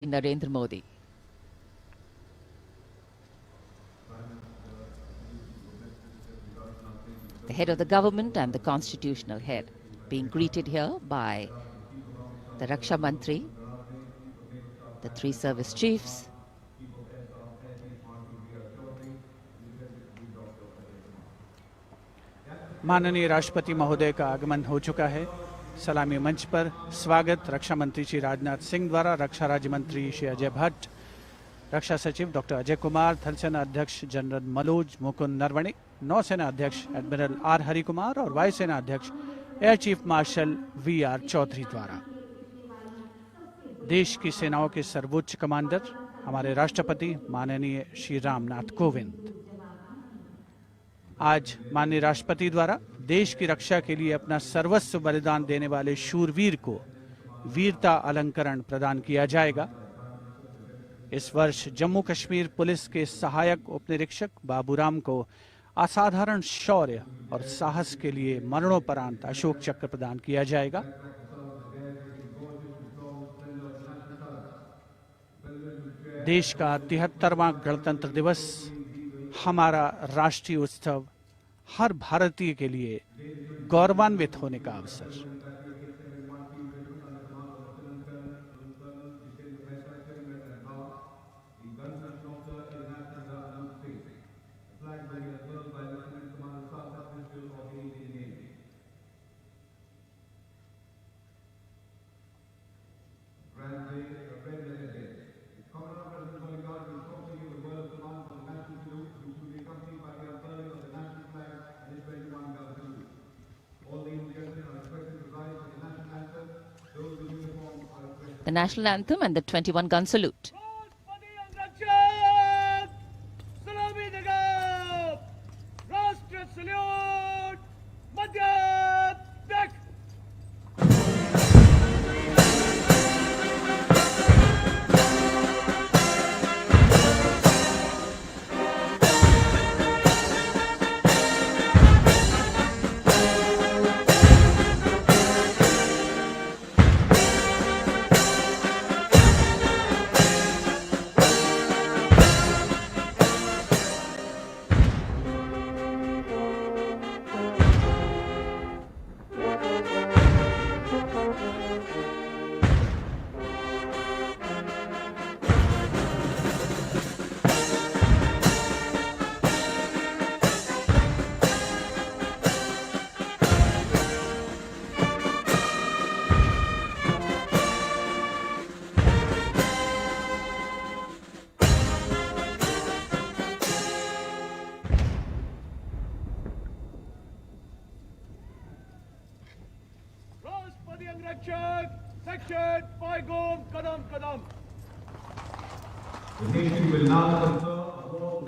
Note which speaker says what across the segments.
Speaker 1: Narendra Modi. The head of the government and the constitutional head being greeted here by the Raksha Mantri, the three service chiefs,
Speaker 2: माननीय राष्ट्रपति महोदय का आगमन हो चुका है। सलामी मंच पर स्वागत रक्षा मंत्री श्री राजनाथ सिंह द्वारा रक्षा राज्य मंत्री श्री अजय भट्ट, रक्षा सचिव डॉक्टर अजय कुमार, थल सेना अध्यक्ष जनरल मनोज मुकुंद नरवणे, नौसेना अध्यक्ष एडमिरल आर हरि कुमार और वायुसेना अध्यक्ष एयर चीफ मार्शल वी.आर. चौधरी द्वारा। देश की सेनाओं के सर्वोच्च कमांडर हमारे राष्ट्रपति माननीय श्री रामनाथ कोविंद आज माननीय राष्ट्रपति द्वारा देश की रक्षा के लिए अपना सर्वस्व बलिदान देने वाले शूरवीर को वीरता अलंकरण प्रदान किया जाएगा। इस वर्ष जम्मू कश्मीर पुलिस के सहायक उपनिरीक्षक बाबूराम को असाधारण शौर्य और साहस के लिए मरणोपरांत अशोक चक्र प्रदान किया जाएगा। देश का 73वां गणतंत्र दिवस हमारा राष्ट्रीय उत्सव हर भारतीय के लिए गौरवान्वित होने का अवसर।
Speaker 1: the national anthem and the 21-gun salute.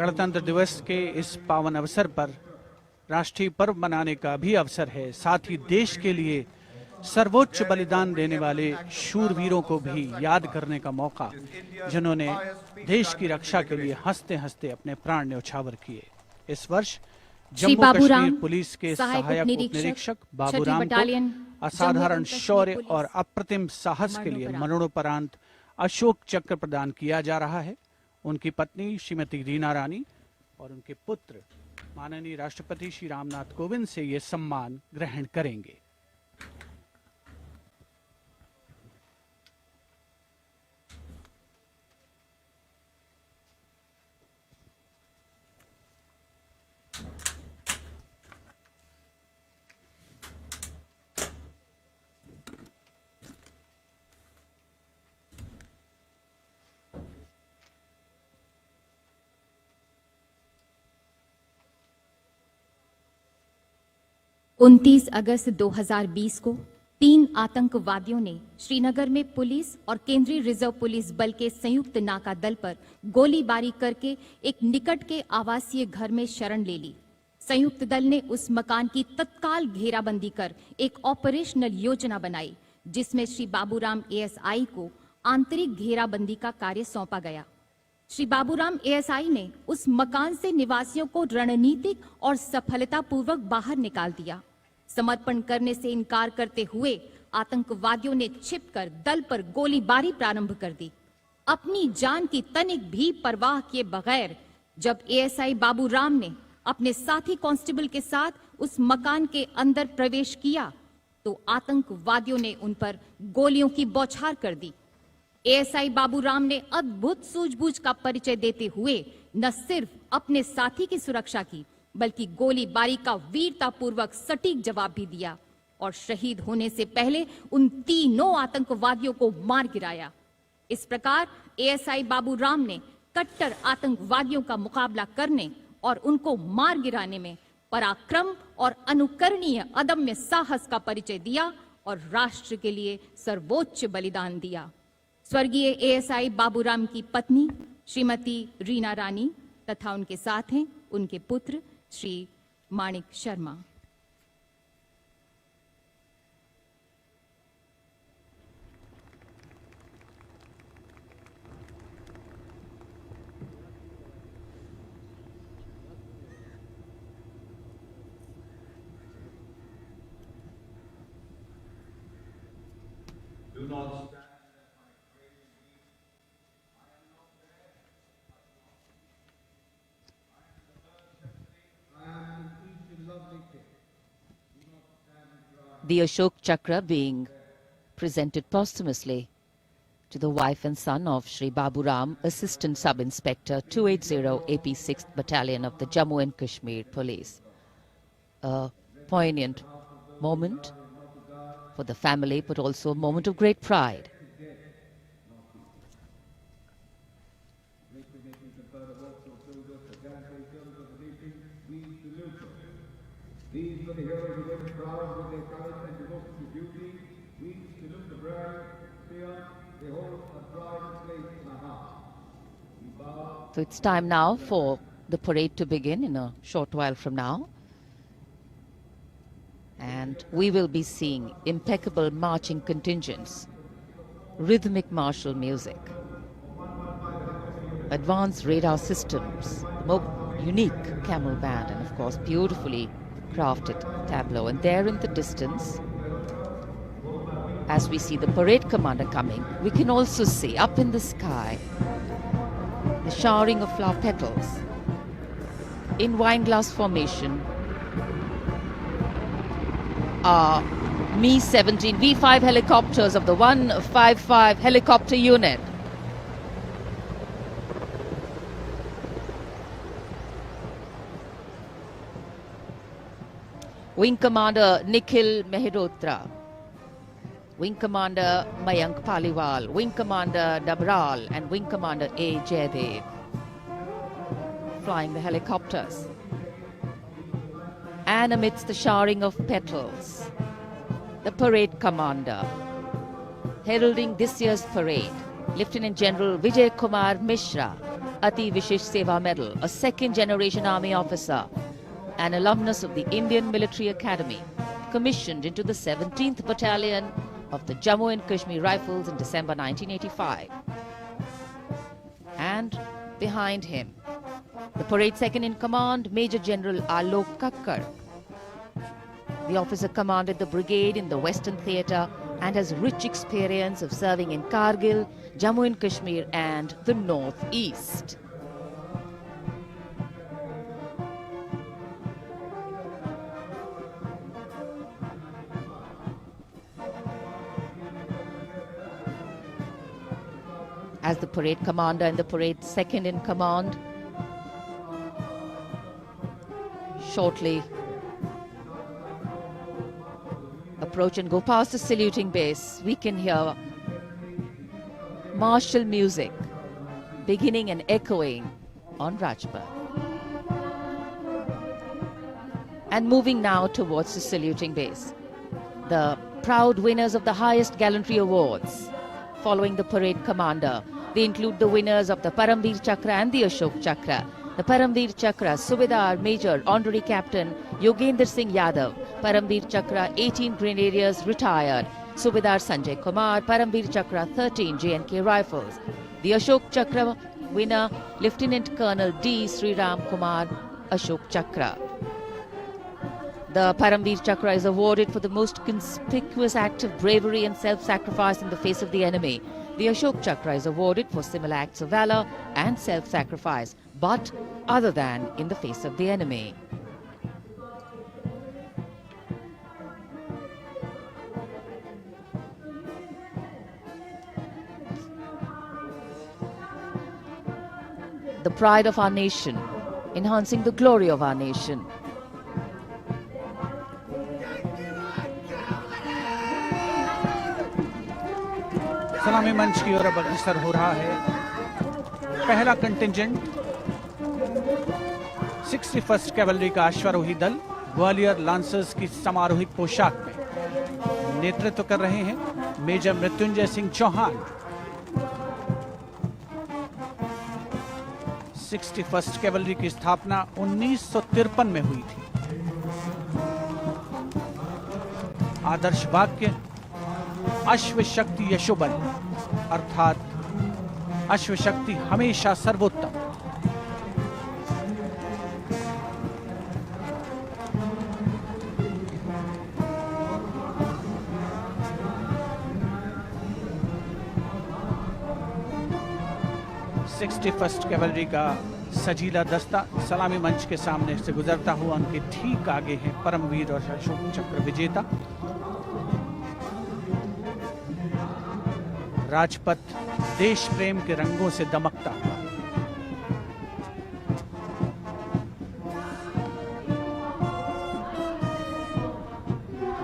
Speaker 1: गणतंत्र दिवस के इस पावन अवसर पर राष्ट्रीय पर्व मनाने का भी अवसर है। साथ ही देश के लिए सर्वोच्च बलिदान देने वाले शूरवीरों को भी याद करने का मौका, जिन्होंने देश की रक्षा के लिए हंसते हंसते अपने प्राण न्यौछावर किए। इस वर्ष जम्मू कश्मीर पुलिस के सहायक उपनिरीक्षक बाबूराम को असाधारण शौर्य और अप्रतिम साहस के लिए मरणोपरांत अशोक चक्र प्रदान किया जा रहा है। उनकी पत्नी श्रीमती रीना रानी और उनके पुत्र माननीय राष्ट्रपति श्री रामनाथ कोविंद से ये सम्मान ग्रहण करेंगे।
Speaker 3: उनतीस अगस्त 2020 को 3 आतंकवादियों ने श्रीनगर में पुलिस और केंद्रीय रिजर्व पुलिस बल के संयुक्त नाका दल पर गोलीबारी करके एक निकट के आवासीय घर में शरण ले ली। संयुक्त दल ने उस मकान की तत्काल घेराबंदी कर एक ऑपरेशनल योजना बनाई, जिसमें श्री बाबूराम एएसआई को आंतरिक घेराबंदी का कार्य सौंपा गया। श्री बाबूराम एएसआई ने उस मकान से निवासियों को रणनीतिक और सफलतापूर्वक बाहर निकाल दिया। समर्पण करने से इनकार करते हुए आतंकवादियों ने छिपकर दल पर गोलीबारी प्रारंभ कर दी। अपनी जान की तनिक भी परवाह किए बगैर जब एएसआई बाबूराम ने अपने साथी कांस्टेबल के साथ उस मकान के अंदर प्रवेश किया तो आतंकवादियों ने उन पर गोलियों की बौछार कर दी। एएसआई बाबूराम ने अद्भुत सूझबूझ का परिचय देते हुए न सिर्फ अपने साथी की सुरक्षा की बल्कि गोलीबारी का वीरतापूर्वक सटीक जवाब भी दिया और शहीद होने से पहले उन तीनों आतंकवादियों को मार गिराया। इस प्रकार एएसआई बाबूराम ने कट्टर आतंकवादियों का मुकाबला करने और उनको मार गिराने में पराक्रम और अनुकरणीय अदम्य साहस का परिचय दिया और राष्ट्र के लिए सर्वोच्च बलिदान दिया। स्वर्गीय एएसआई बाबूराम की पत्नी श्रीमती रीना रानी तथा उनके साथ हैं उनके पुत्र श्री माणिक Sharma.
Speaker 4: Do not stand.
Speaker 5: The Ashok Chakra being presented posthumously to the wife and son of Shri Baburam, Assistant Sub-Inspector 280 AP 6th Battalion of the Jammu and Kashmir Police. A poignant moment for the family, but also a moment of great pride.
Speaker 4: These are the heroes who live proud with their courage and devotion to duty. We salute the brave, fear, they hold a pride place in our hearts. We bow.
Speaker 5: So it's time now for the parade to begin in a short while from now. And we will be seeing impeccable marching contingents, rhythmic martial music, advanced radar systems, the more unique camel band, and of course beautifully crafted tableau. And there in the distance, as we see the parade commander coming, we can also see up in the sky the showering of flower petals in wineglass formation are Mi-17 V5 helicopters of the 155 helicopter unit. Wing Commander Nikhil Mehrotra, Wing Commander Mayank Paliwal, Wing Commander Dabral and Wing Commander A. Jaydev flying the helicopters. And amidst the showering of petals, the parade commander, heralding this year's parade, Lieutenant General Vijay Kumar Mishra, Ati Vishesh Seva Medal, a second-generation army officer, an alumnus of the Indian Military Academy, commissioned into the 17th Battalion of the Jammu and Kashmir Rifles in December 1985. And behind him, the parade second-in-command, Major General Alok Kakkar. The officer commanded the brigade in the Western Theatre and has rich experience of serving in Kargil, Jammu and Kashmir and the North-East. As the parade commander and the parade second-in-command shortly approach and go past the saluting base, we can hear martial music beginning and echoing on Rajpath. And moving now towards the saluting base, the proud winners of the highest gallantry awards following the parade commander. They include the winners of the Paramveer Chakra and the Ashok Chakra. The Paramveer Chakra, Subedar Major Honorary Captain Yogender Singh Yadav. Paramveer Chakra, 18 Grenadiers retired. Subedar Sanjay Kumar, Paramveer Chakra, 13 J&K Rifles. The Ashok Chakra winner, Lieutenant Colonel D. Sriram Kumar, Ashok Chakra. The Paramveer Chakra is awarded for the most conspicuous act of bravery and self-sacrifice in the face of the enemy. The Ashok Chakra is awarded for similar acts of valor and self-sacrifice, but other than in the face of the enemy. The pride of our nation, enhancing the glory of our nation.
Speaker 1: सलामी मंच की ओर अब अग्रसर हो रहा है पहला contingent 61st cavalry का अश्वारोही दल ग्वालियर लांसर्स की समारोहिक पोशाक में नेतृत्व कर रहे हैं major Mrityunjay Singh Chauhan. 61st cavalry की स्थापना 1953 में हुई थी। आदर्श वाक्य अश्व शक्ति यशोबल, अर्थात अश्व शक्ति हमेशा सर्वोत्तम। फर्स्ट कैवलरी का सजीला दस्ता सलामी मंच के सामने से गुजरता हुआ उनके ठीक आगे हैं परमवीर और अशोक चक्र विजेता राजपथ देश प्रेम के रंगों से दमकता हुआ।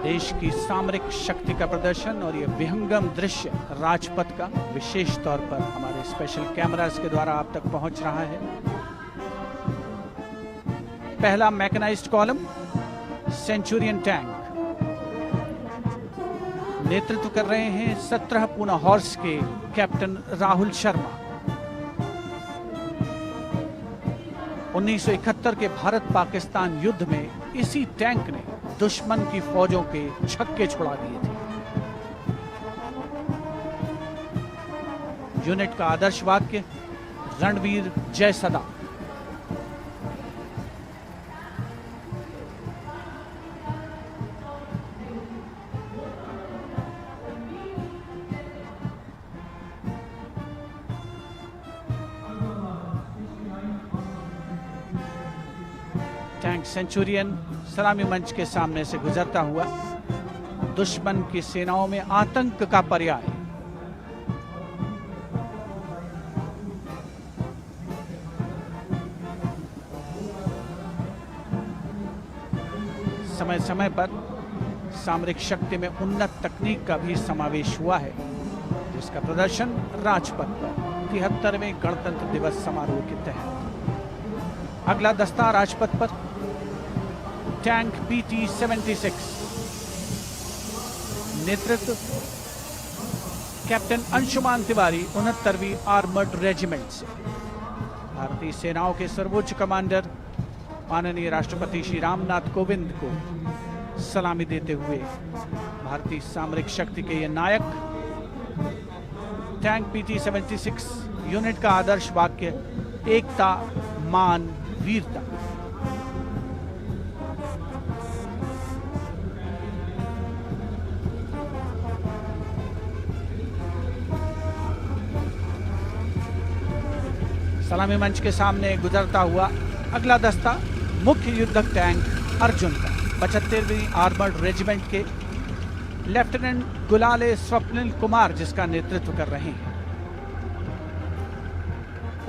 Speaker 1: देश की सामरिक शक्ति का प्रदर्शन और यह विहंगम दृश्य राजपथ का विशेष तौर पर हमारे स्पेशल कैमरास के द्वारा आप तक पहुंच रहा है। पहला मैकेनाइज्ड कॉलम सेंचुरियन टैंक नेतृत्व कर रहे हैं 17 पूना हॉर्स के कैप्टन राहुल शर्मा। 1971 के भारत पाकिस्तान युद्ध में इसी टैंक ने दुश्मन की फौजों के छक्के छुड़ा दिए थे। यूनिट का आदर्श वाक्य रणवीर जय सदा। टैंक सेंचुरियन सलामी मंच के सामने से गुजरता हुआ दुश्मन की सेनाओं में आतंक का पर्याय। समय समय पर सामरिक शक्ति में उन्नत तकनीक का भी समावेश हुआ है, जिसका प्रदर्शन राजपथ पर 73वें गणतंत्र दिवस समारोह के तहत। अगला दस्ता राजपथ पर टैंक PT-76 नेतृत्व कैप्टन अंशुमान तिवारी 69वीं आर्मर्ड रेजिमेंट से। भारतीय सेनाओं के सर्वोच्च कमांडर माननीय राष्ट्रपति श्री रामनाथ कोविंद को सलामी देते हुए भारतीय सामरिक शक्ति के ये नायक। टैंक PT-76 यूनिट का आदर्श वाक्य एकता मान वीरता। सलामी मंच के सामने गुजरता हुआ अगला दस्ता मुख्य युद्धक टैंक अर्जुन का 75वीं आर्मर्ड रेजिमेंट के लेफ्टिनेंट गुलाले स्वप्निल कुमार जिसका नेतृत्व कर रहे हैं।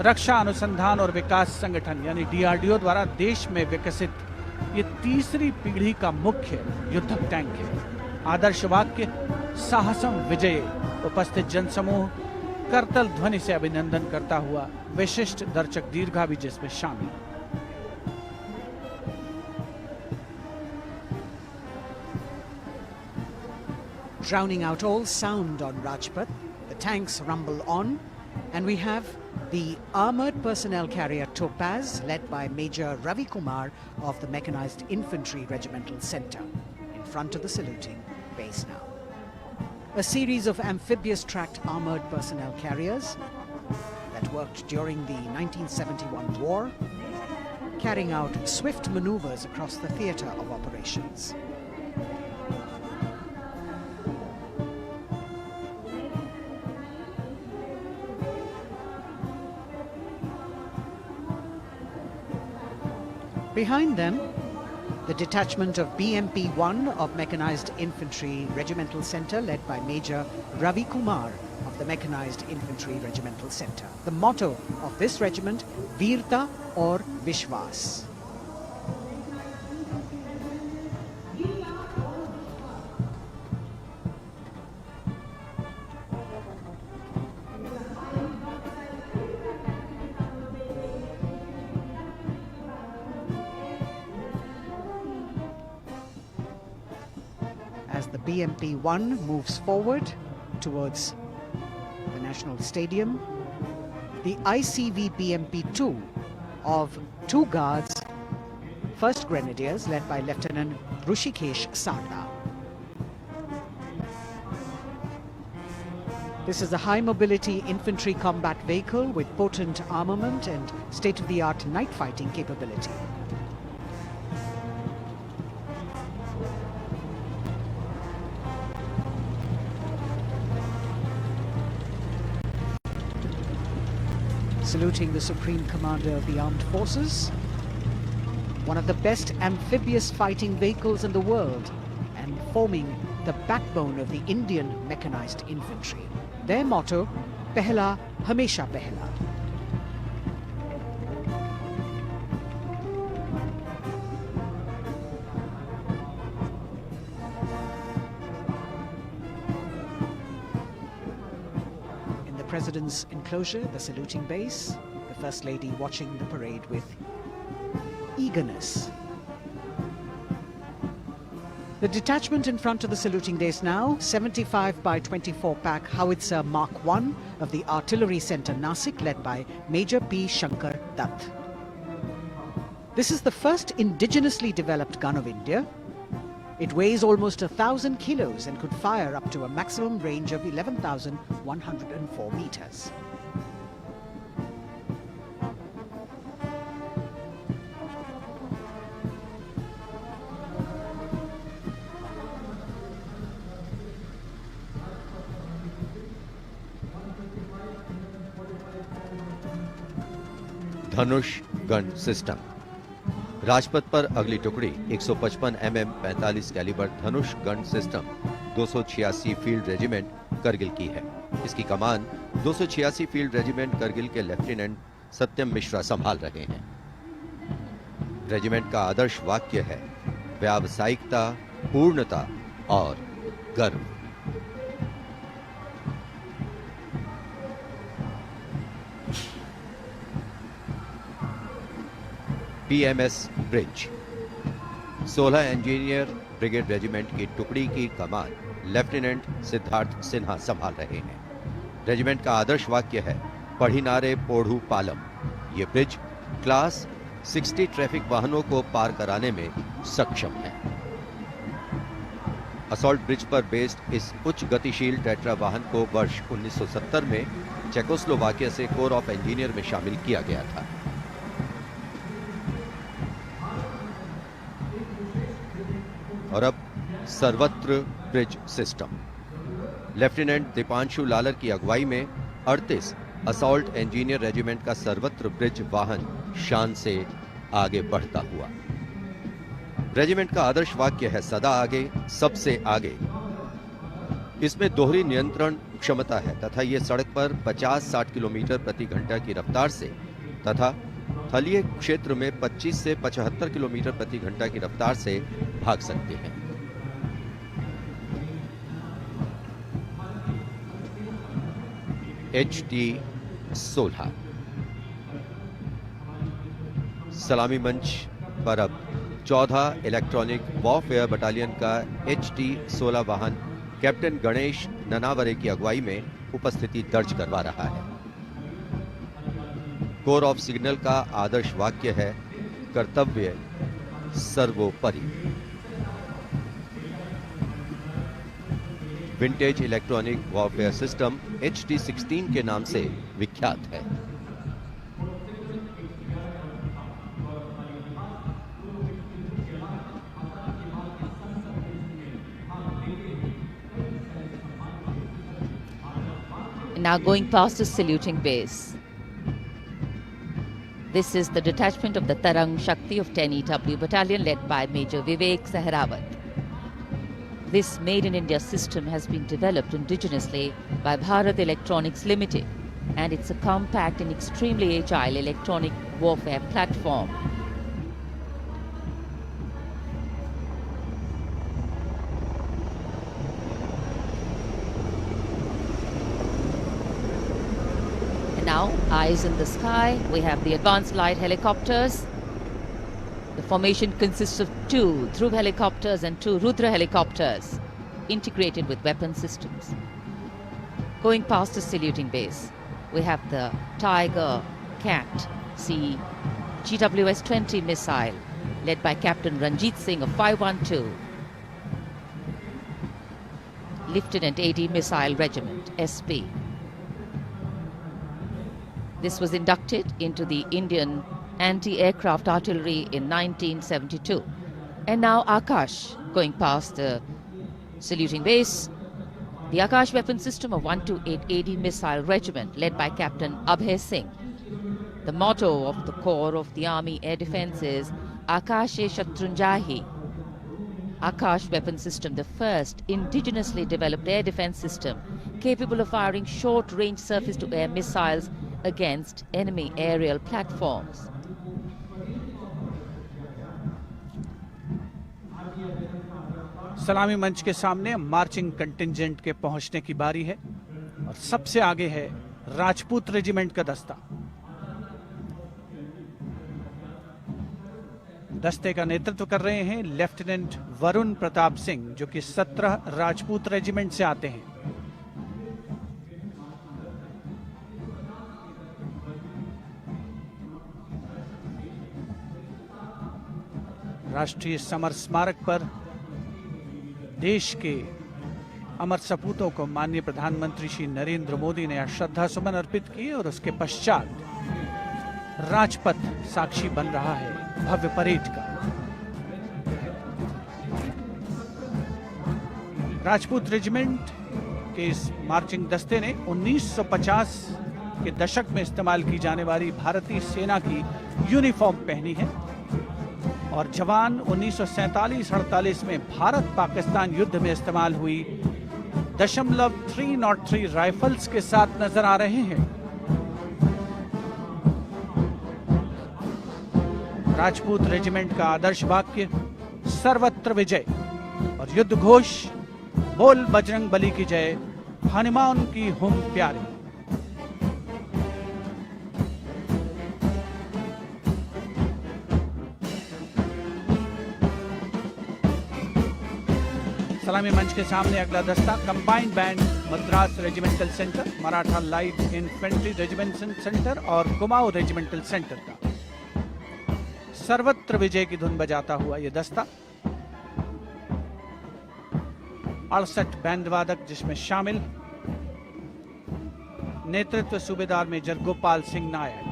Speaker 1: रक्षा अनुसंधान और विकास संगठन यानी DRDO द्वारा देश में विकसित ये तीसरी पीढ़ी का मुख्य युद्धक टैंक है। आदर्श वाक्य साहसम विजय। उपस्थित जनसमूह करतल ध्वनि से अभिनंदन करता हुआ विशिष्ट दर्शक दीर्घा भी जिसमें शामिल।
Speaker 6: Drowning out all sound on Rajpath, the tanks rumble on, and we have the armoured personnel carrier Topaz, led by Major Ravi Kumar of the Mechanized Infantry Regimental Centre, in front of the saluting base now. A series of amphibious tracked armoured personnel carriers that worked during the 1971 war, carrying out swift manoeuvres across the theatre of operations. Behind them, the detachment of BMP-1 of Mechanized Infantry Regimental Centre led by Major Ravi Kumar of the Mechanized Infantry Regimental Centre. The motto of this regiment, Veerta or Vishwas. As the BMP-1 moves forward towards the National Stadium, the ICV BMP-2 of 2 Guards, 1st Grenadiers led by Lieutenant Rushikesh Sarda. This is a high-mobility infantry combat vehicle with potent armament and state-of-the-art night fighting capability. Saluting the Supreme Commander of the Armed Forces, one of the best amphibious fighting vehicles in the world and forming the backbone of the Indian mechanized infantry. Their motto, Pehla Hamesha Pehla. President's enclosure, the saluting base, the First Lady watching the parade with eagerness. The detachment in front of the saluting base now, 75 by 24 pack howitzer Mark I of the Artillery Centre Nasik, led by Major P. Shankar Dutt. This is the first indigenously developed gun of India. It weighs almost 1,000 kilos and could fire up to a maximum range of 11,104 meters.
Speaker 7: Dhanush gun system. Rajpath पर अगली टुकड़ी 155 mm 45 calibre Dhanush gun system 286 field regiment Kargil की है। इसकी कमान 286 field regiment Kargil के lieutenant सत्यम मिश्रा संभाल रहे हैं। रेजिमेंट का आदर्श वाक्य है व्यावसायिकता, पूर्णता और गर्व। PMS bridge. 16 engineer brigade regiment की टुकड़ी की कमान लेफ्टिनेंट सिद्धार्थ सिन्हा संभाल रहे हैं। रेजिमेंट का आदर्श वाक्य है पढ़िनारे पोढ़ू पालम। ये ब्रिज क्लास 60 ट्रैफिक वाहनों को पार कराने में सक्षम है। असॉल्ट ब्रिज पर बेस्ड इस उच्च गतिशील टेट्रा वाहन को वर्ष 1970 में चेकोस्लोवाकिया से कोर ऑफ इंजीनियर में शामिल किया गया था। और अब सर्वत्र bridge system. Lieutenant Deepanshu Lalor की अगुवाई में 38 असॉल्ट इंजीनियर रेजिमेंट का सर्वत्र ब्रिज वाहन शान से आगे बढ़ता हुआ। रेजिमेंट का आदर्श वाक्य है सदा आगे, सबसे आगे। इसमें दोहरी नियंत्रण क्षमता है तथा ये सड़क पर 50-60 किलोमीटर प्रति घंटा की रफ्तार से तथा थलीय क्षेत्र में 25 से 75 किलोमीटर प्रति घंटा की रफ्तार से भाग सकते हैं। HT-16 सलामी मंच पर अब 14 इलेक्ट्रॉनिक वॉरफेयर बटालियन का HT-16 वाहन कैप्टन गणेश ननावरे की अगुवाई में उपस्थिति दर्ज करवा रहा है। कोर ऑफ सिग्नल का आदर्श वाक्य है कर्तव्य सर्वोपरि। Vintage electronic warfare system HT-16 के नाम से विख्यात है।
Speaker 5: Now going past the saluting base. This is the detachment of the Tarang Shakti of 10 EW Battalion led by Major Vivek Sehrawat. This Made in India system has been developed indigenously by Bharat Electronics Limited, and it's a compact and extremely agile electronic warfare platform. And now, eyes in the sky, we have the advanced light helicopters. The formation consists of 2 Dhruv helicopters and 2 Rudra helicopters, integrated with weapon systems. Going past the saluting base, we have the Tiger Cat C GWS-20 missile, led by Captain Ranjit Singh of 512, Lieutenant AD Missile Regiment, SP. This was inducted into the Indian Anti-Aircraft Artillery in 1972. And now Akash, going past the saluting base, the Akash weapon system of 128 AD Missile Regiment, led by Captain Abhay Singh. The motto of the Corps of the Army Air Defence is Akashe Shatrunjahi. Akash weapon system, the first indigenously developed air defence system capable of firing short-range surface-to-air missiles against enemy aerial platforms.
Speaker 1: सलामी मंच के सामने marching contingent के पहुंचने की बारी है और सबसे आगे है राजपूत रेजिमेंट का दस्ता। दस्ते का नेतृत्व कर रहे हैं लेफ्टिनेंट वरुण प्रताप सिंह, जो कि 17 राजपूत रेजिमेंट से आते हैं। राष्ट्रीय समर स्मारक पर देश के अमर सपूतों को माननीय प्रधानमंत्री श्री नरेंद्र मोदी ने श्रद्धा सुमन अर्पित किए और उसके पश्चात राजपथ साक्षी बन रहा है भव्य परेड का। राजपूत रेजिमेंट के इस मार्चिंग दस्ते ने 1950 के दशक में इस्तेमाल की जाने वाली भारतीय सेना की यूनिफॉर्म पहनी है और जवान 1947-48 में भारत पाकिस्तान युद्ध में इस्तेमाल हुई .303 राइफल्स के साथ नजर आ रहे हैं। राजपूत रेजिमेंट का आदर्श वाक्य सर्वत्र विजय और युद्ध घोष बोल बजरंग बली की जय, हनुमान की हुम प्यारी। सलामी मंच के सामने अगला दस्ता combined band Madras regimental centre, Maratha light infantry regimental centre और कुमाऊं रेजिमेंटल सेंटर का सर्वत्र विजय की धुन बजाता हुआ यह दस्ता 68 बैंड वादक जिसमें शामिल नेतृत्व सूबेदार मेजर गोपाल सिंह नायक।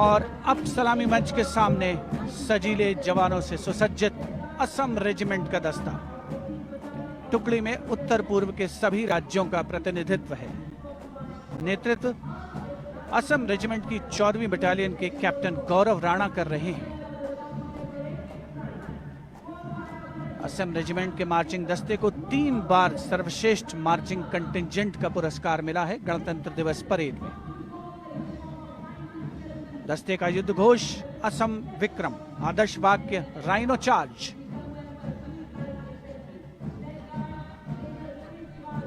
Speaker 1: और अब सलामी मंच के सामने सजीले जवानों से सुसज्जित असम रेजिमेंट का दस्ता। टुकड़ी में उत्तर पूर्व के सभी राज्यों का प्रतिनिधित्व है। नेतृत्व असम रेजिमेंट की 14वीं बटालियन के कैप्टन गौरव राणा कर रहे हैं। असम रेजिमेंट के मार्चिंग दस्ते को 3 बार सर्वश्रेष्ठ मार्चिंग कंटिंजेंट का पुरस्कार मिला है गणतंत्र दिवस परेड में। दस्ते का युद्ध घोष असम विक्रम, आदर्श वाक्य राइनो चार्ज।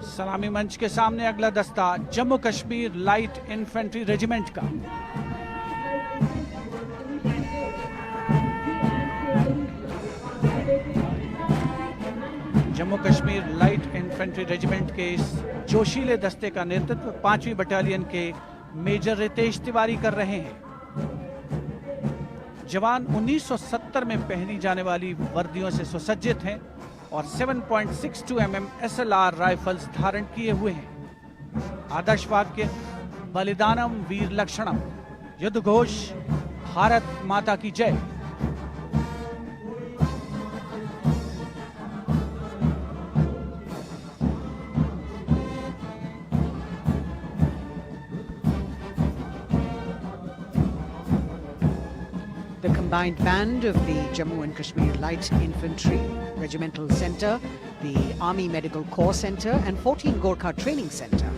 Speaker 1: सलामी मंच के सामने अगला दस्ता Jammu Kashmir light infantry regiment का। Jammu Kashmir light infantry regiment के इस जोशीले दस्ते का नेतृत्व 5वीं बटालियन के मेजर रितेश तिवारी कर रहे हैं। जवान 1970 में पहनी जाने वाली वर्दियों से सुसज्जित हैं और 7.62 mm SLR राइफल्स धारण किए हुए हैं। आदर्श वाक्य बलिदानम वीर लक्षणम, युद्ध घोष भारत माता की जय।
Speaker 6: combined band of the Jammu and Kashmir Light Infantry Regimental Centre, the Army Medical Corps Centre and 14 Gorkha Training Centre.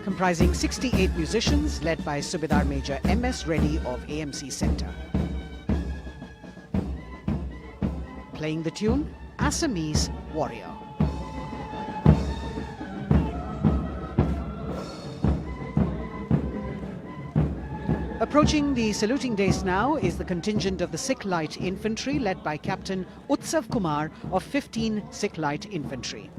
Speaker 6: Comprising 68 musicians led by Subedar Major M.S. Reddy of AMC Centre. Playing the tune, Assamese Warrior. Approaching the saluting dais now is the contingent of the Sikh Light Infantry led by Captain Utsav Kumar of 15 Sikh Light Infantry.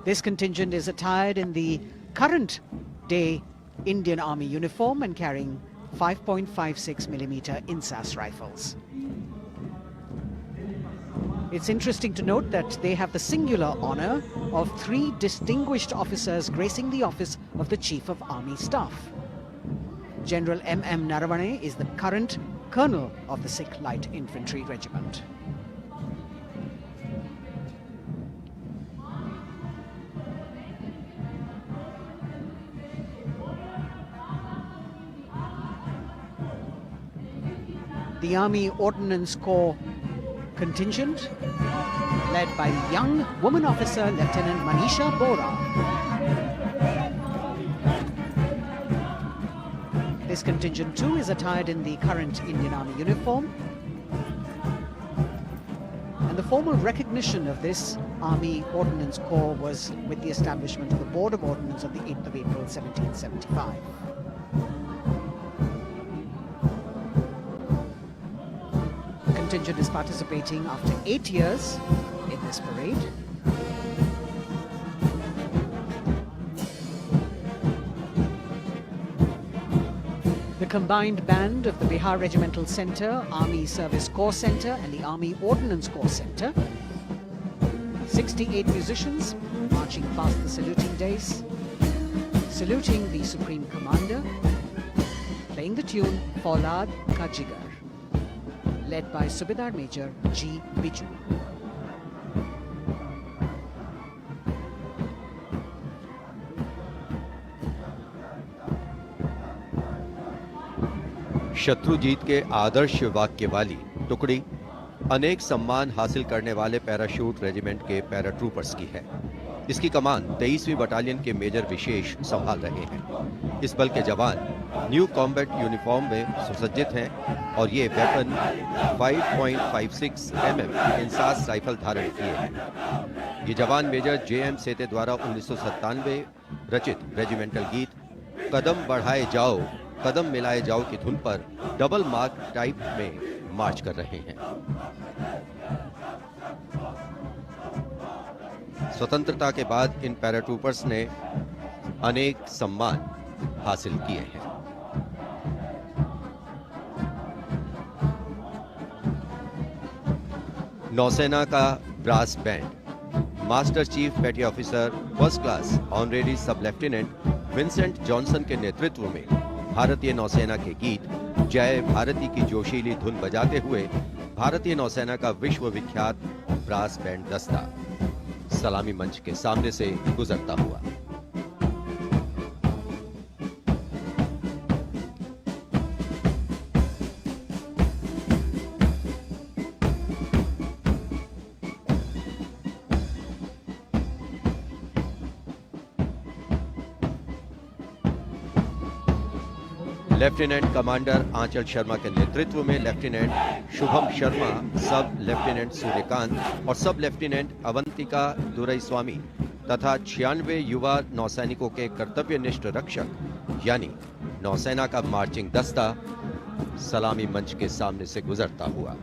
Speaker 6: This contingent is attired in the current day Indian Army uniform and carrying 5.56mm Insas rifles. It's interesting to note that they have the singular honor of 3 distinguished officers gracing the office of the Chief of Army Staff. General M.M. Naravane is the current Colonel of the Sikh Light Infantry Regiment. The Army Ordnance Corps contingent, led by the young woman officer Lieutenant Manisha Bora. This contingent too is attired in the current Indian Army uniform. And the formal recognition of this Army Ordnance Corps was with the establishment of the Board of Ordnance on the 8th of April 1775. The contingent is participating after 8 years in this parade. The combined band of the Bihar Regimental Centre, Army Service Corps Centre and the Army Ordnance Corps Centre. 68 musicians marching past the saluting dais, saluting the Supreme Commander, playing the tune Faulad Ka Jigar, led by Subedar Major G. Biju.
Speaker 7: Shatrujeet के आदर्श वाक्य वाली टुकड़ी अनेक सम्मान हासिल करने वाले parachute regiment के पैराट्रूपर्स की है। इसकी कमान 23वीं बटालियन के मेजर विशेष संभाल रहे हैं। इस बल के जवान न्यू कॉम्बैट यूनिफॉर्म में सुसज्जित हैं और ये वेपन 5.56 mm इंसास राइफल धारण किए हैं। ये जवान मेजर J.M. सेते द्वारा 1997 रचित रेजिमेंटल गीत कदम बढ़ाए जाओ कदम मिलाए जाओ की धुन पर डबल मार्क टाइप में मार्च कर रहे हैं। स्वतंत्रता के बाद इन पैराट्रूपर्स ने अनेक सम्मान हासिल किए हैं। नौसेना का ब्रास बैंड मास्टर चीफ पेटी ऑफिसर फर्स्ट क्लास ऑनरेरी सब लेफ्टिनेंट विंसेंट जॉनसन के नेतृत्व में भारतीय नौसेना के गीत जय भारती की जोशीली धुन बजाते हुए भारतीय नौसेना का विश्व विख्यात ब्रास बैंड दस्ता सलामी मंच के सामने से गुजरता हुआ। लेफ्टिनेंट कमांडर आंचल शर्मा के नेतृत्व में लेफ्टिनेंट शुभम शर्मा, सब लेफ्टिनेंट सूर्यकांत और सब लेफ्टिनेंट अवंतिका दुरईस्वामी तथा 96 युवा नौसैनिकों के कर्तव्यनिष्ठ रक्षक यानी नौसेना का मार्चिंग दस्ता सलामी मंच के सामने से गुजरता हुआ।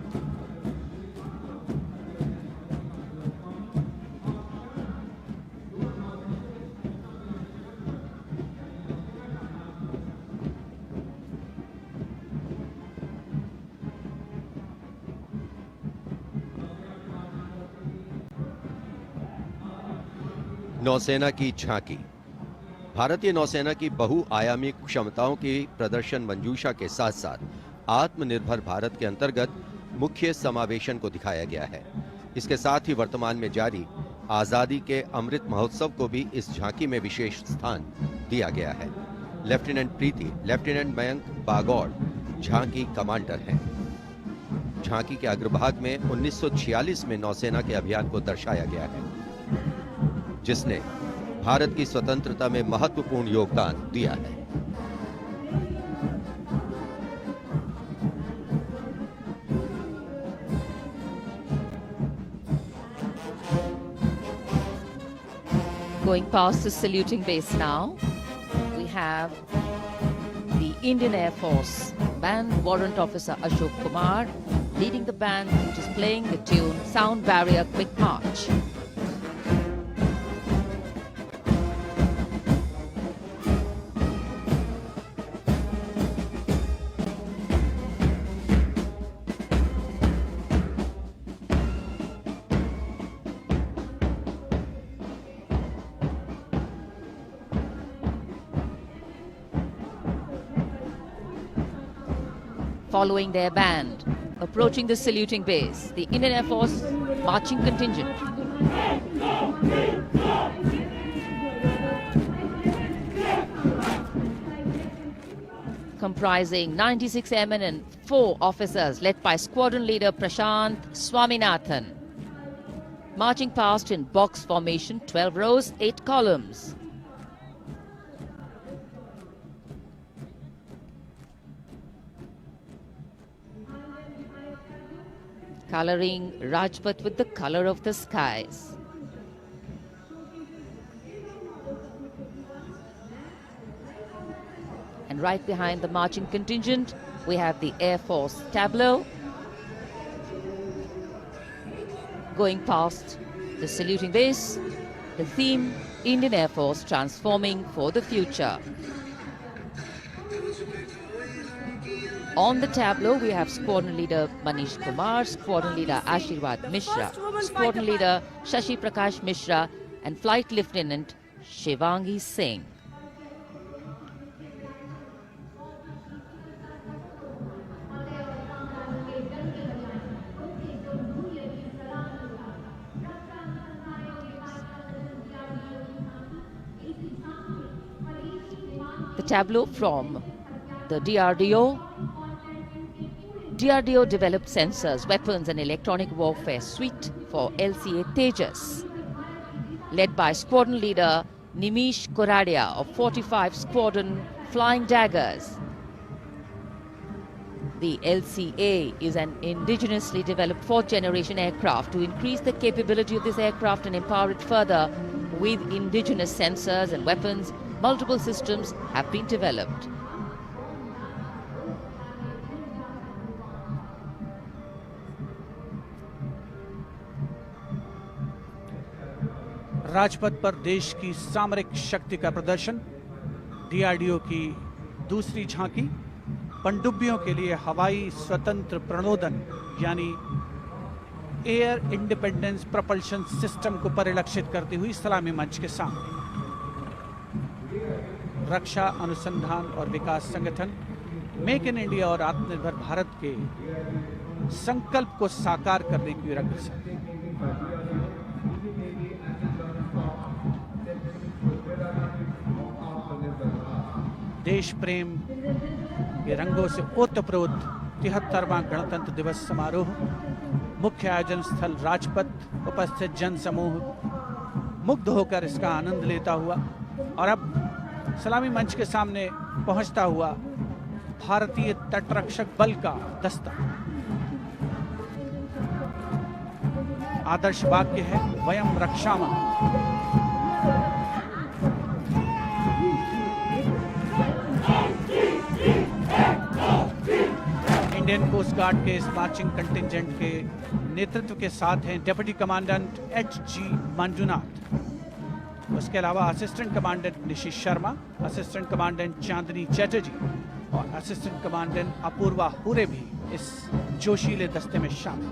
Speaker 7: नौसेना की झांकी भारतीय नौसेना की बहुआयामी क्षमताओं की प्रदर्शन मंजूषा के साथ साथ आत्मनिर्भर भारत के अंतर्गत मुख्य समावेशन को दिखाया गया है। इसके साथ ही वर्तमान में जारी आजादी के अमृत महोत्सव को भी इस झांकी में विशेष स्थान दिया गया है। लेफ्टिनेंट प्रीति, लेफ्टिनेंट मयंक बागौड़, झांकी कमांडर हैं। झांकी के अग्रभाग में 1946 में नौसेना के अभियान को दर्शाया गया है, जिसने भारत की स्वतंत्रता में महत्वपूर्ण योगदान दिया है।
Speaker 5: Going past the saluting base now, we have the Indian Air Force Band Warrant Officer Ashok Kumar leading the band, which is playing the tune Sound Barrier Quick March. Following their band, approaching the saluting base, the Indian Air Force marching contingent. Comprising 96 airmen and 4 officers led by squadron leader Prashant Swaminathan. Marching past in box formation, 12 rows, 8 columns. Coloring Rajpath with the color of the skies. And right behind the marching contingent, we have the Air Force tableau. Going past the saluting base, the theme, Indian Air Force transforming for the future. On the tableau, we have Squadron Leader Manish Kumar, Squadron Leader Ashirwad Mishra, Squadron Leader Shashi Prakash Mishra, and Flight Lieutenant Shivangi Singh. The tableau from the DRDO. DRDO developed sensors, weapons and electronic warfare suite for LCA Tejas. Led by Squadron Leader Nimish Koradia of 45 Squadron Flying Daggers. The LCA is an indigenously developed 4th generation aircraft. To increase the capability of this aircraft and empower it further with indigenous sensors and weapons, multiple systems have been developed.
Speaker 1: Rajpath पर देश की सामरिक शक्ति का प्रदर्शन, DRDO की दूसरी झांकी, पनडुब्बियों के लिए हवाई स्वतंत्र प्रणोदन यानी एयर इंडिपेंडेंस प्रपल्शन सिस्टम को परिलक्षित करती हुई सलामी मंच के सामने। रक्षा अनुसंधान और विकास संगठन मेक इन इंडिया और आत्मनिर्भर भारत के संकल्प को साकार करने की अग्रसर। देश प्रेम के रंगों से ओतप्रोत 73वां गणतंत्र दिवस समारोह, मुख्य आयोजन स्थल राजपथ, उपस्थित जन समूह मुग्ध होकर इसका आनंद लेता हुआ और अब सलामी मंच के सामने पहुंचता हुआ भारतीय तटरक्षक बल का दस्ता। आदर्श वाक्य है वयम रक्षामः। इंडियन कोस्ट गार्ड के इस मार्चिंग कंटिंजेंट के नेतृत्व के साथ हैं डिप्टी कमांडेंट एच.जी. मंजुनाथ। उसके अलावा assistant commandant Nishish Sharma, assistant commandant Chandni Chatterjee और असिस्टेंट कमांडेंट अपूर्वा हुरे भी इस जोशीले दस्ते में शामिल।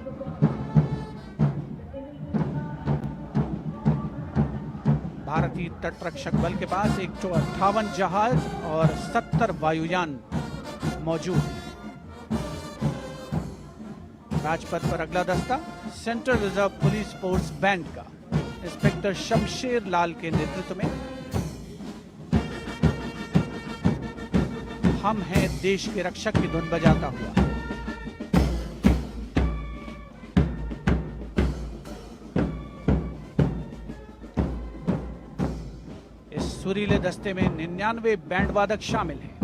Speaker 1: भारतीय तटरक्षक बल के पास 158 जहाज और 70 वायुयान मौजूद हैं। राजपथ पर अगला दस्ता central reserve police force band का इंस्पेक्टर शमशेर लाल के नेतृत्व में हम हैं देश के रक्षक की धुन बजाता हुआ। इस सुरीले दस्ते में 99 बैंड वादक शामिल हैं।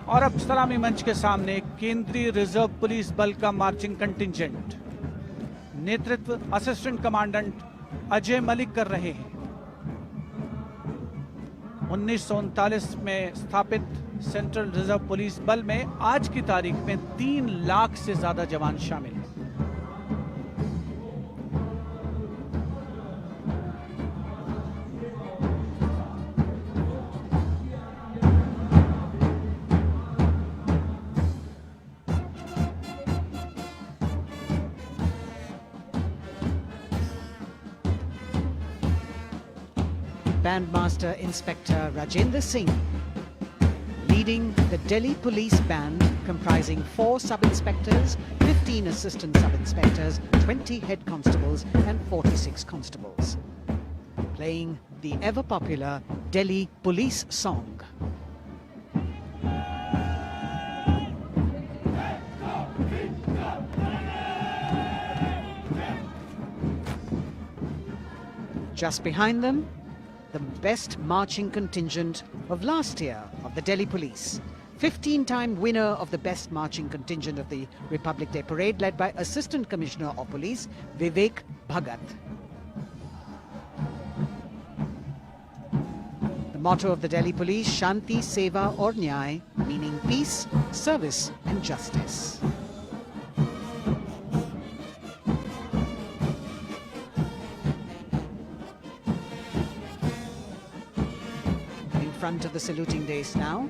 Speaker 1: और अब सलामी मंच के सामने केंद्रीय रिजर्व पुलिस बल का मार्चिंग कंटिंजेंट, नेतृत्व असिस्टेंट कमांडेंट अजय मलिक कर रहे हैं। 1939 में स्थापित सेंट्रल रिजर्व पुलिस बल में आज की तारीख में 3 लाख से ज्यादा जवान शामिल हैं।
Speaker 6: Bandmaster Inspector Rajendra Singh leading the Delhi Police Band, comprising 4 sub-inspectors, 15 assistant sub-inspectors, 20 head constables and 46 constables, playing the ever-popular Delhi Police song. Just behind them, the best marching contingent of last year of the Delhi Police. 15-time winner of the best marching contingent of the Republic Day Parade, led by Assistant Commissioner of Police Vivek Bhagat. The motto of the Delhi Police, Shanti, Seva aur Nyay, meaning peace, service and justice. Front of the saluting dais now,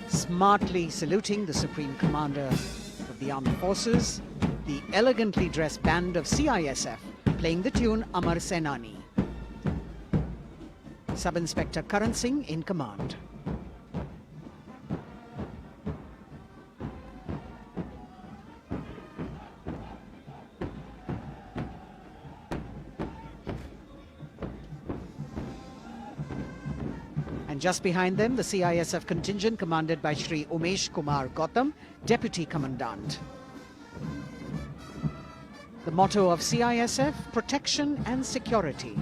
Speaker 6: smartly saluting the Supreme Commander of the Armed Forces, the elegantly dressed band of CISF playing the tune Amar Senani. Sub-Inspector Karan Singh in command. And just behind them, the CISF contingent commanded by Shri Umesh Kumar Gautam, Deputy Commandant. The motto of CISF, protection and security.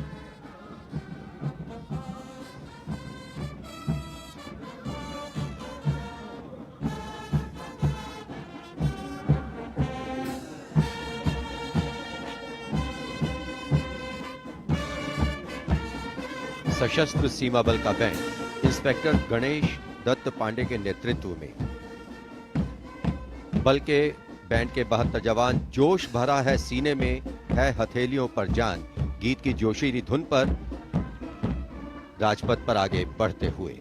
Speaker 7: सशस्त्र सीमा बल का band inspector Ganesh Dutt Pandey के नेतृत्व में, बल के band के 72 जवान जोश भरा है सीने में है हथेलियों पर जान गीत की जोशीली धुन पर राजपथ पर आगे बढ़ते हुए।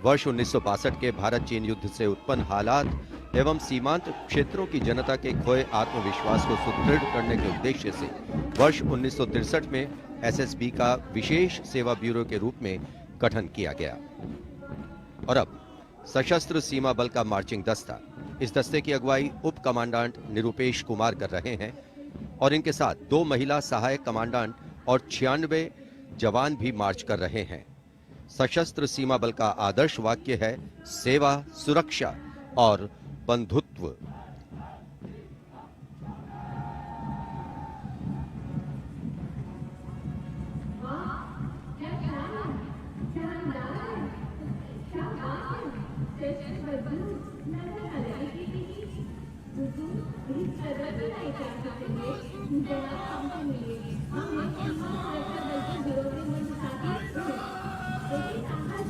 Speaker 7: वर्ष 1962 के भारत चीन युद्ध से उत्पन्न हालात एवं सीमांत क्षेत्रों की जनता के खोए आत्मविश्वास को सुदृढ़ करने के उद्देश्य से वर्ष 1963 में एसएसबी का विशेष सेवा ब्यूरो के रूप में गठन किया गया और अब सशस्त्र सीमा बल का मार्चिंग दस्ता, इस दस्ते की अगुवाई उप कमांडेंट निरुपेश कुमार कर रहे हैं और इनके साथ 2 महिला सहायक कमांडेंट और 96 जवान भी मार्च कर रहे हैं। सशस्त्र सीमा बल का आदर्श वाक्य है सेवा, सुरक्षा और बंधुत्व।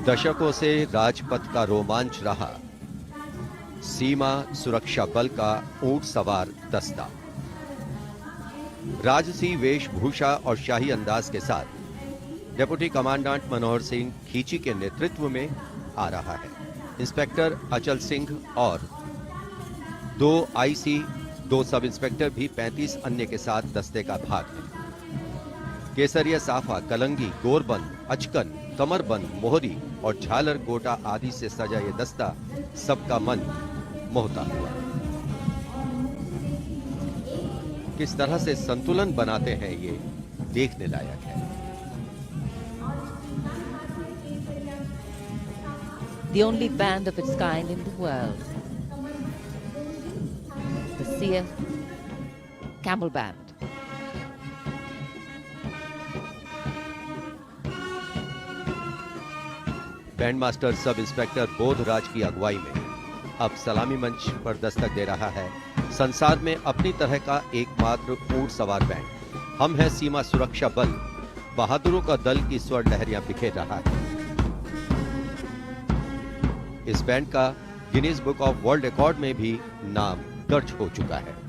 Speaker 7: दशकों से राजपथ का रोमांच रहा सीमा सुरक्षा बल का ऊंट सवार दस्ता राजसी वेशभूषा और शाही अंदाज के साथ डिप्टी कमांडेंट मनोहर सिंह खींची के नेतृत्व में आ रहा है। इंस्पेक्टर अचल सिंह और 2 आईसी, 2 सब इंस्पेक्टर भी 35 अन्य के साथ दस्ते का भाग है। केसरिया साफा, कलंगी, गोरबंद, अचकन, कमरबंद, मोहरी और झालर गोटा आदि से सजा ये दस्ता सबका मन मोहता हुआ। किस तरह से संतुलन बनाते हैं ये देखने लायक है।
Speaker 5: The only band of its kind in the world, the CF Camel Band.
Speaker 7: Band master sub inspector Bodhraj की अगुवाई में अब सलामी मंच पर दस्तक दे रहा है संसार में अपनी तरह का एकमात्र ऊंट सवार बैंड। हम हैं सीमा सुरक्षा बल, बहादुरों का दल की स्वर लहरियां बिखेर रहा है। इस बैंड का Guinness book of world record में भी नाम दर्ज हो चुका है।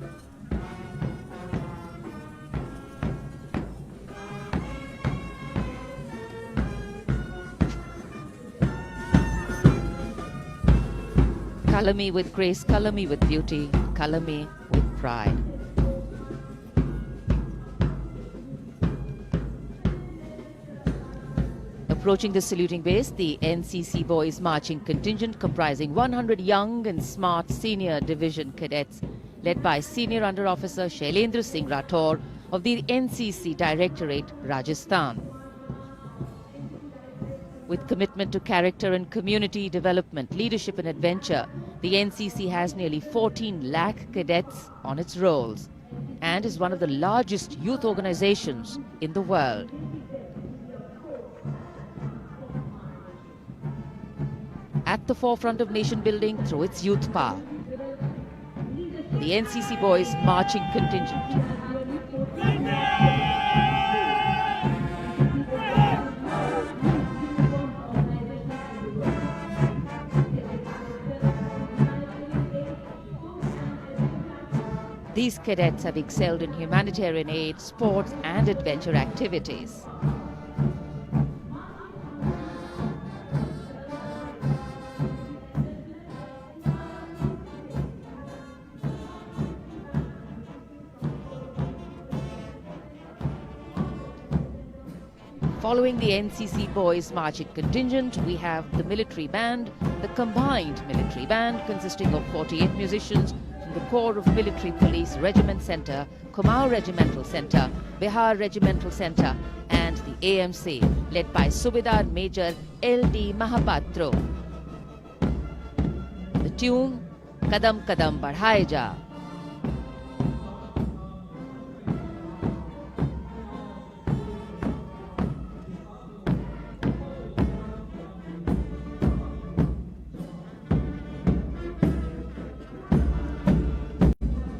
Speaker 5: Color me with grace, color me with beauty, color me with pride. Approaching the saluting base, the NCC Boys Marching Contingent comprising 100 young and smart senior division cadets led by Senior Under Officer Shailendra Singh Rathore of the NCC Directorate, Rajasthan. With commitment to character and community development, leadership and adventure, the NCC has nearly 14 lakh cadets on its rolls and is one of the largest youth organizations in the world. At the forefront of nation building through its youth power, the NCC Boys Marching Contingent. These cadets have excelled in humanitarian aid, sports and adventure activities. Following the NCC Boys Marching Contingent, we have the military band, the combined military band consisting of 48 musicians from the Corps of Military Police Regiment Centre, Kumaon Regimental Centre, Bihar Regimental Centre and the AMC led by Subedar Major L.D. Mahapatro. The tune, Kadam Kadam Badhaye Ja.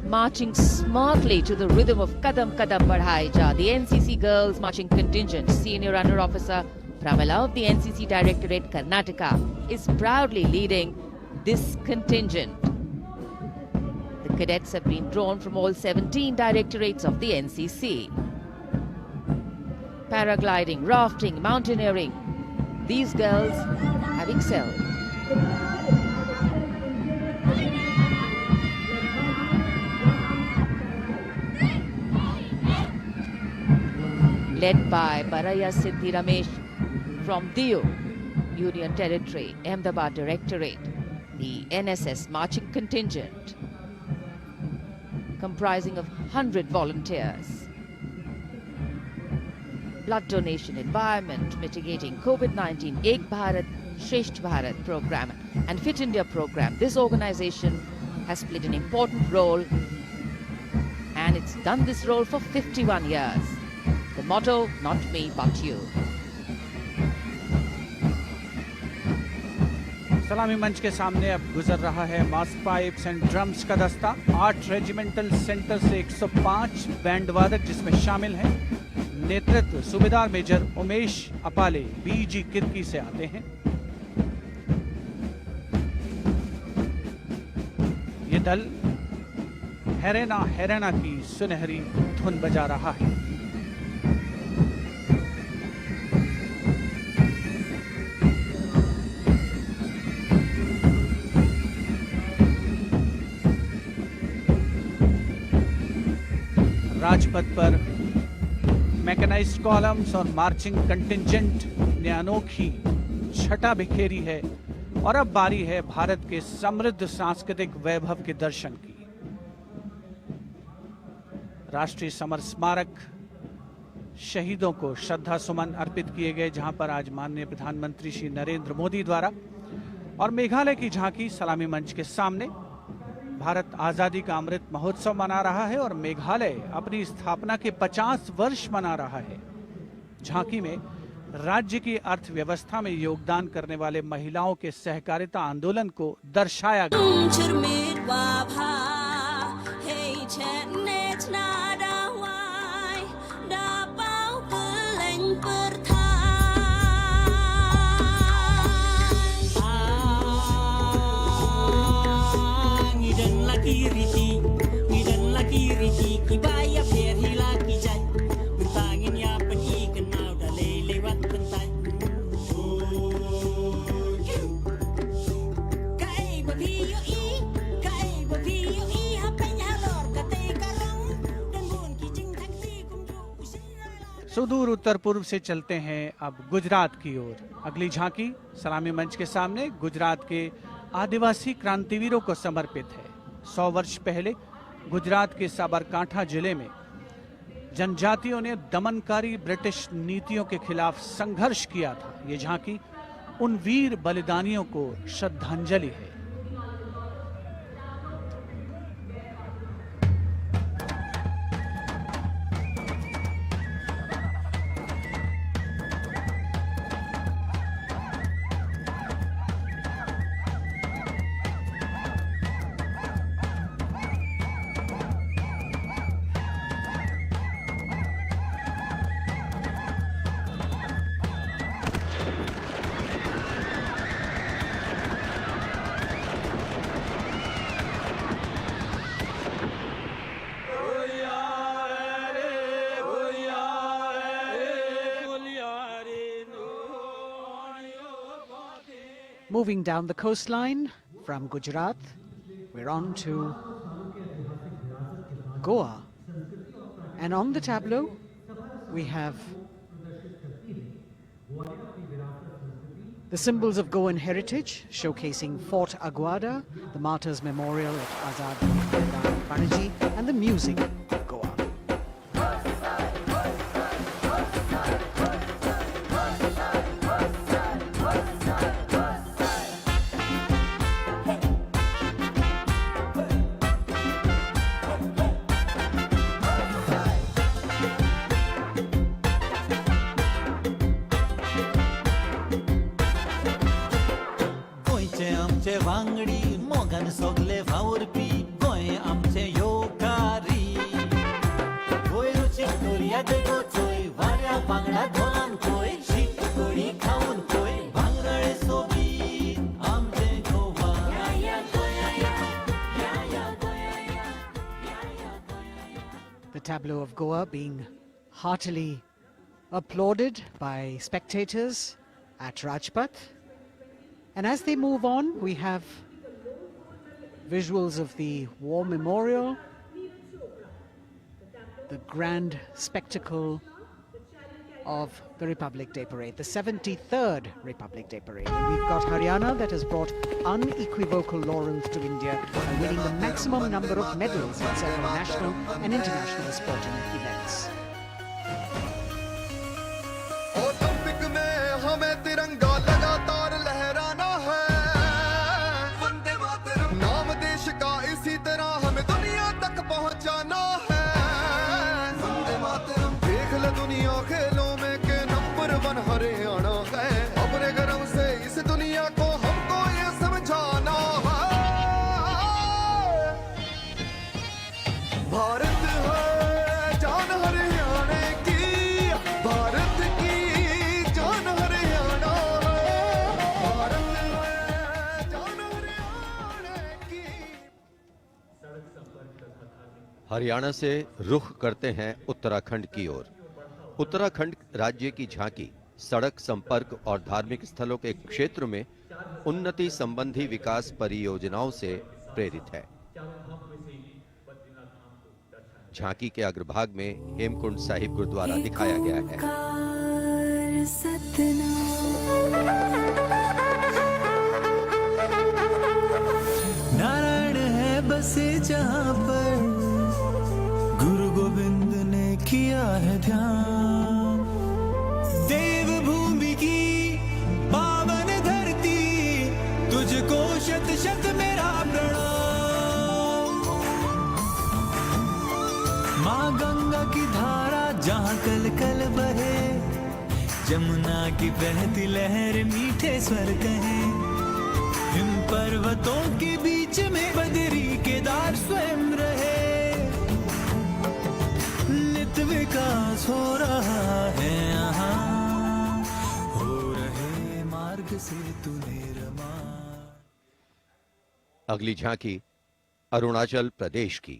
Speaker 5: Marching smartly to the rhythm of Kadam Kadam Badhaye Ja, the NCC Girls Marching Contingent, Senior Under Officer Pramila of the NCC Directorate, Karnataka, is proudly leading this contingent. The cadets have been drawn from all 17 directorates of the NCC. Paragliding, rafting, mountaineering, these girls have excelled. Led by Baraya Siddhi Ramesh from Diu, Union Territory, Ahmedabad Directorate, the NSS Marching Contingent, comprising of 100 volunteers. Blood donation, environment, mitigating COVID-19, Ek Bharat, Shresht Bharat program and Fit India program. This organization has played an important role and it's done this role for 51 years. The motto, not me, but you.
Speaker 1: सलामी मंच के सामने अब गुजर रहा है मास pipes and drums का दस्ता। 8 रेजिमेंटल सेंटर से 105 बैंड वादक जिसमें शामिल हैं। नेतृत्व सूबेदार मेजर उमेश अपाले बीजी किरकी से आते हैं। ये दल हैरेना हैरेना की सुनहरी धुन बजा रहा है। राजपथ पर मैकेनाइज्ड कॉलम्स और मार्चिंग कंटिंजेंट ने अनोखी छटा बिखेरी है और अब बारी है भारत के समृद्ध सांस्कृतिक वैभव के दर्शन की। राष्ट्रीय समर स्मारक शहीदों को श्रद्धा सुमन अर्पित किए गए, जहां पर आज माननीय प्रधानमंत्री श्री नरेंद्र मोदी द्वारा और मेघालय की झांकी सलामी मंच के सामने भारत आजादी का अमृत महोत्सव मना रहा है और मेघालय अपनी स्थापना के 50 वर्ष मना रहा है। झांकी में राज्य की अर्थव्यवस्था में योगदान करने वाले महिलाओं के सहकारिता आंदोलन को दर्शाया गया। सुदूर उत्तर पूर्व से चलते हैं अब गुजरात की ओर। अगली झांकी सलामी मंच के सामने गुजरात के आदिवासी क्रांतिवीरों को समर्पित है। 100 वर्ष पहले गुजरात के साबरकांठा जिले में जनजातियों ने दमनकारी ब्रिटिश नीतियों के खिलाफ संघर्ष किया था। ये झांकी उन वीर बलिदानियों को श्रद्धांजलि है।
Speaker 6: Moving down the coastline from Gujarat, we're on to Goa. And on the tableau, we have the symbols of Goan heritage, showcasing Fort Aguada, the Martyrs Memorial at Azad Maidan Panaji, and the music of Goa.
Speaker 8: वांगडी मोगन सोगले भावरपी गोय आमचे योकारी गोय रुची Korea देगो चोय वाऱ्या बांगडा धोलान कोय शीत कोडी खाऊन कोय भांगरळे सोबी आमचे गोवा या या गोया या गोया या.
Speaker 6: The tableau of Goa being heartily applauded by spectators at Rajpath. And as they move on, we have visuals of the War Memorial, the grand spectacle of the Republic Day Parade, the 73rd Republic Day Parade. And we've got Haryana that has brought unequivocal laurels to India by winning the maximum number of medals in several national and international sporting events.
Speaker 9: Olympic में हमें तिरंगा लगातार लहराना है, वंदे मातरम नाम देश का इसी तरह हमें दुनिया तक पहुंचाना है, वंदे मातरम देख ले दुनिया खेलों में के नंबर 1 हरियाणा है, अपने गर्व से इस दुनिया को हमको ये समझाना है, भारत है जान हरियाणा की, भारत की जान हरियाणा है, भारत है जान हरियाणा की.
Speaker 7: हरियाणा से रुख करते हैं उत्तराखंड की ओर। उत्तराखंड राज्य की झांकी सड़क संपर्क और धार्मिक स्थलों के क्षेत्र में उन्नति संबंधी विकास परियोजनाओं से प्रेरित है। झांकी के अग्रभाग में हेमकुंड साहिब गुरुद्वारा दिखाया गया है।
Speaker 8: नारायण है बसे जहाँ पर गुरु गोविंद ने किया है ध्यान। देवभूमि की पावन धरती तुझको शत शत मेरा प्रणाम। माँ गंगा की धारा जहाँ कल कल बहे, जमुना की बहती लहर मीठे स्वर कहे। हिम पर्वतों के बीच में बदरी केदार स्वयं रहे। नित विकास हो रहा है यहाँ, हो रहे मार्ग से तूने रमा।
Speaker 7: अगली झांकी अरुणाचल प्रदेश की।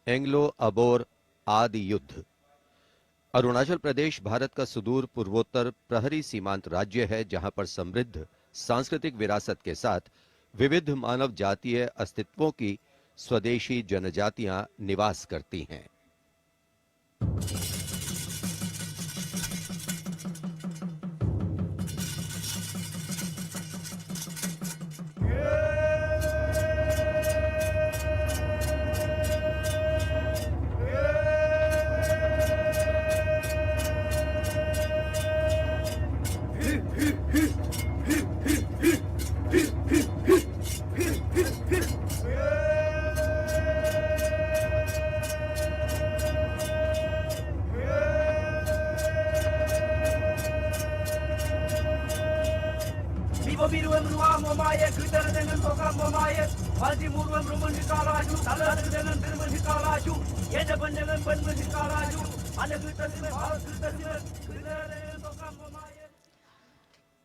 Speaker 7: एंग्लो अबोर आदि युद्ध। अरुणाचल प्रदेश भारत का सुदूर पूर्वोत्तर प्रहरी सीमांत राज्य है, जहां पर समृद्ध सांस्कृतिक विरासत के साथ विविध मानव जातीय अस्तित्वों की स्वदेशी जनजातियां निवास करती हैं।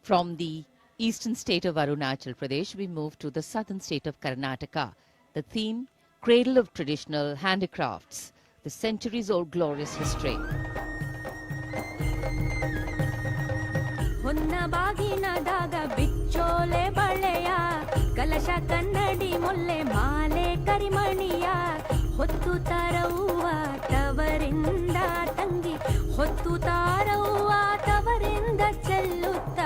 Speaker 5: From the eastern state of Arunachal Pradesh, we move to the southern state of Karnataka. The theme, Cradle of Traditional Handicrafts, the centuries-old glorious history.
Speaker 10: ಹೊನ್ನ ಬಾಗಿನದಾಗ ಬಿಚ್ಚೋಲೆ ಬಳೆಯ ಕಲಶ ಕನ್ನಡಿ ಮೊಲ್ಲೆ ಮಾಲೆ ಕರಿಮಣಿಯ ಹೊತ್ತು ತಾರವ್ವ ತವರಿಂದ ತಂಗಿ ಹೊತ್ತು ತಾರವ್ವ ತವರಿಂದ ಚೆಲ್ಲುತ್ತ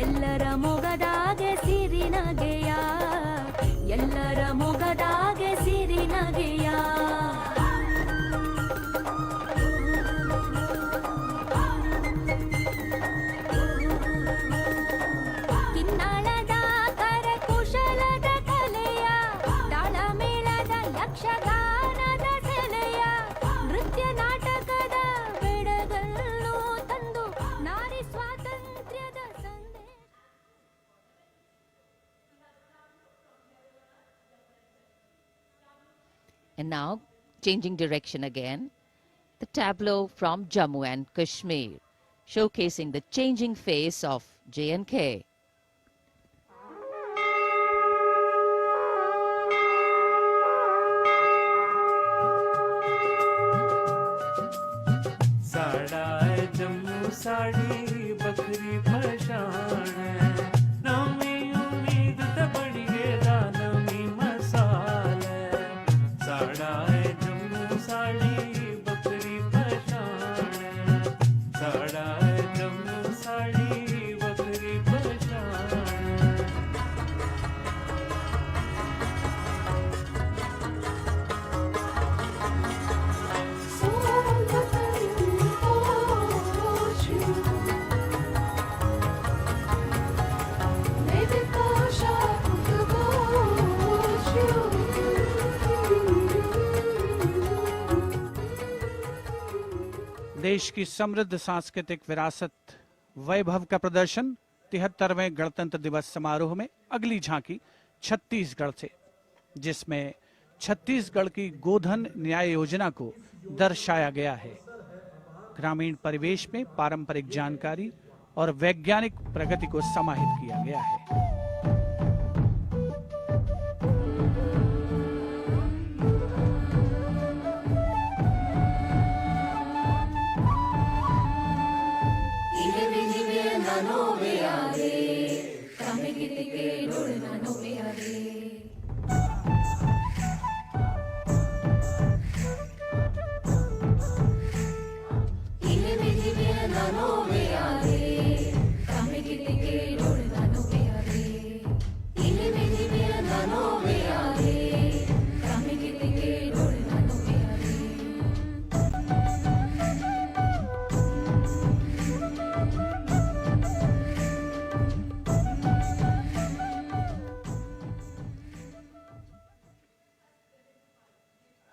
Speaker 10: ಎಲ್ಲರ ಮೊಗದಾಗೆ ಸಿರಿನಗೆಯ ಎಲ್ಲರ ಮೊಗದಾಗೆ ಸಿರಿನಗೆಯ
Speaker 5: And now, changing direction again, the tableau from Jammu and Kashmir, showcasing the changing face of J&K.
Speaker 11: साड़ा जम्मू साड़ी बकरी पशान नवी उम्मीद ते बड़ी नवी मसाल साड़ा जम्मू साड़ी बकरी पशान साड़ा जम्मू साड़ी बकरी पशान
Speaker 1: देश की समृद्ध सांस्कृतिक विरासत वैभव का प्रदर्शन 73वें गणतंत्र दिवस समारोह में अगली झांकी छत्तीसगढ़ से, जिसमें छत्तीसगढ़ की गोधन न्याय योजना को दर्शाया गया है। ग्रामीण परिवेश में पारंपरिक जानकारी और वैज्ञानिक प्रगति को समाहित किया गया है।
Speaker 10: Ile mi divye nano me aade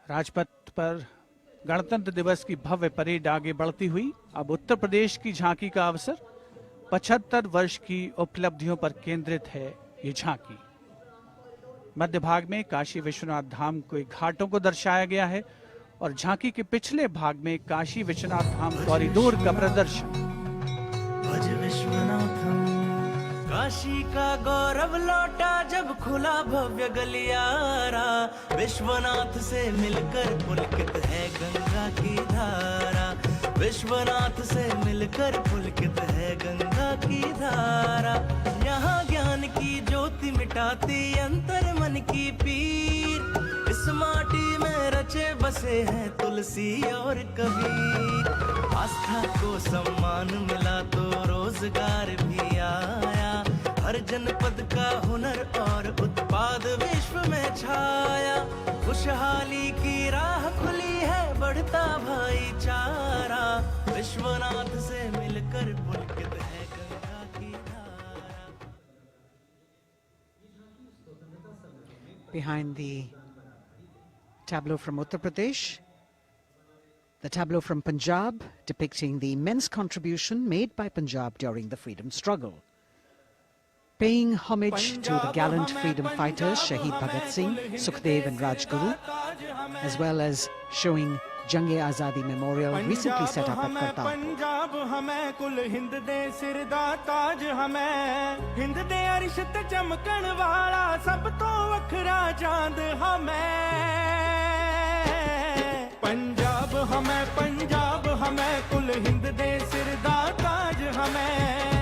Speaker 1: Rajpath पर गणतंत्र दिवस की भव्य परेड आगे बढ़ती हुई अब उत्तर प्रदेश की झांकी का अवसर। 75 वर्ष की उपलब्धियों पर केंद्रित है ये झांकी। मध्य भाग में काशी विश्वनाथ धाम के घाटों को दर्शाया गया है और झांकी के पिछले भाग में काशी विश्वनाथ धाम कॉरिडोर का प्रदर्शन।
Speaker 8: भज विश्वनाथम, काशी का गौरव लौटा जब खुला भव्य गलियारा। विश्वनाथ से मिलकर पुलकित है गंगा की धारा। विश्वनाथ से मिलकर पुलकित है गंगा की धारा। यहाँ ज्ञान की ज्योति मिटाती अंतर मन की पीर। इस माटी में रचे बसे हैं तुलसी और कबीर। आस्था को सम्मान मिला तो रोजगार भी आया। हर जनपद का हुनर और उत्पाद विश्व में छाया। खुशहाली की राह खुली है बढ़ता भाईचारा। विश्वनाथ से मिलकर पुलकित है गंगा की धारा।
Speaker 6: Behind the tableau from Uttar Pradesh, the tableau from Punjab depicting the immense contribution made by Punjab during the freedom struggle. Paying homage to the gallant freedom fighters Shahid Bhagat Singh, Sukhdev and Rajguru, as well as showing Jang-e-Azadi Memorial recently set up at Kartarpur.
Speaker 11: Punjab हमें कुल हिंद दे सिर दा ताज हमें। हिंद दे अरिश ते चमकण वाला सब तो वखरा चांद हमें। पंजाब हमें कुल हिंद दे सिर दा ताज हमें।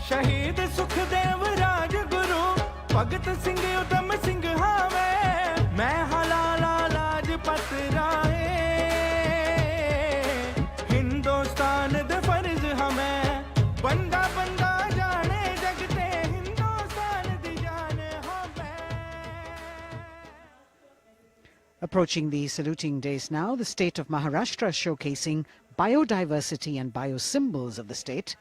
Speaker 11: शहीद सुखदेव राजगुरु भगत सिंह उधम सिंह हावे। मैं हलाला लाजपत राय। हिंदुस्तान दे फर्ज हमें बंदा बंदा जाने जगते हिंदुस्तान दी जान हमें।
Speaker 6: Approaching the saluting days now, the state of Maharashtra showcasing biodiversity and biosymbols of the state.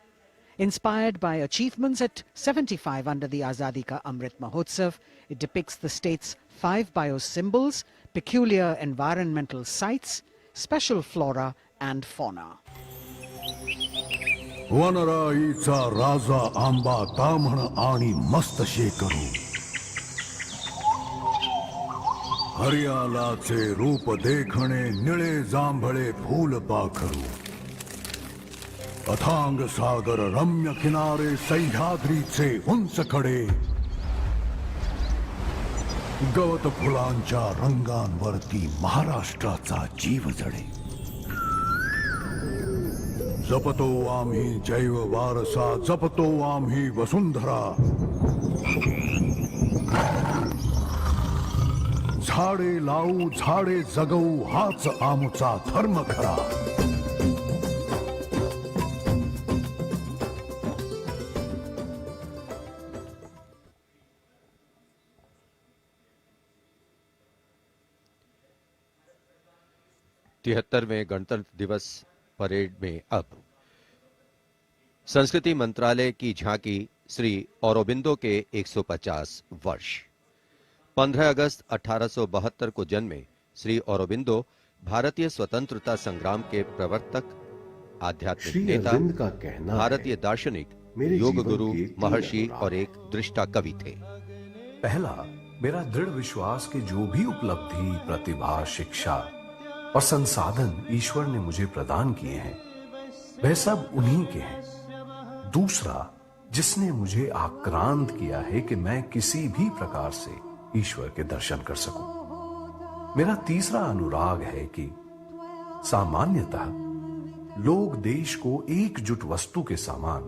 Speaker 6: Inspired by achievements at 75 under the Azadi Ka Amrit Mahotsav, it depicts the state's 5 biosymbols, peculiar environmental sites, special flora and fauna.
Speaker 12: वनराईचा राजा आंबा ताम्हण आणि मस्त शेकरू. हरियालाचे रूप देखणे निळे जांभळे फूल पाखरू. अथांग सागर रम्य किनारे सह्याद्रीचे उंच कडे. गवत फुलांच्या रंगांवरती महाराष्ट्राचा जीव जडे. जपतो आम्ही जैव वारसा, जपतो आम्ही वसुंधरा. झाडे लावू झाडे जगवू हाच आमचा धर्म खरा.
Speaker 7: तिहत्तरवें गणतंत्र दिवस परेड में अब संस्कृति मंत्रालय की झांकी श्री औरोबिंदो के 150 वर्ष। 15 अगस्त 1872 को जन्मे श्री औरोबिंदो भारतीय स्वतंत्रता संग्राम के प्रवर्तक, आध्यात्मिक नेता, भारतीय दार्शनिक, योग गुरु, महर्षि और एक दृष्टा कवि थे।
Speaker 13: पहला, मेरा दृढ़ विश्वास कि जो भी उपलब्धि, प्रतिभा, शिक्षा और संसाधन ईश्वर ने मुझे प्रदान किए हैं वह सब उन्हीं के हैं। दूसरा, जिसने मुझे आक्रांत किया है कि मैं किसी भी प्रकार से ईश्वर के दर्शन कर सकूं। मेरा तीसरा अनुराग है कि सामान्यतः लोग देश को एकजुट वस्तु के समान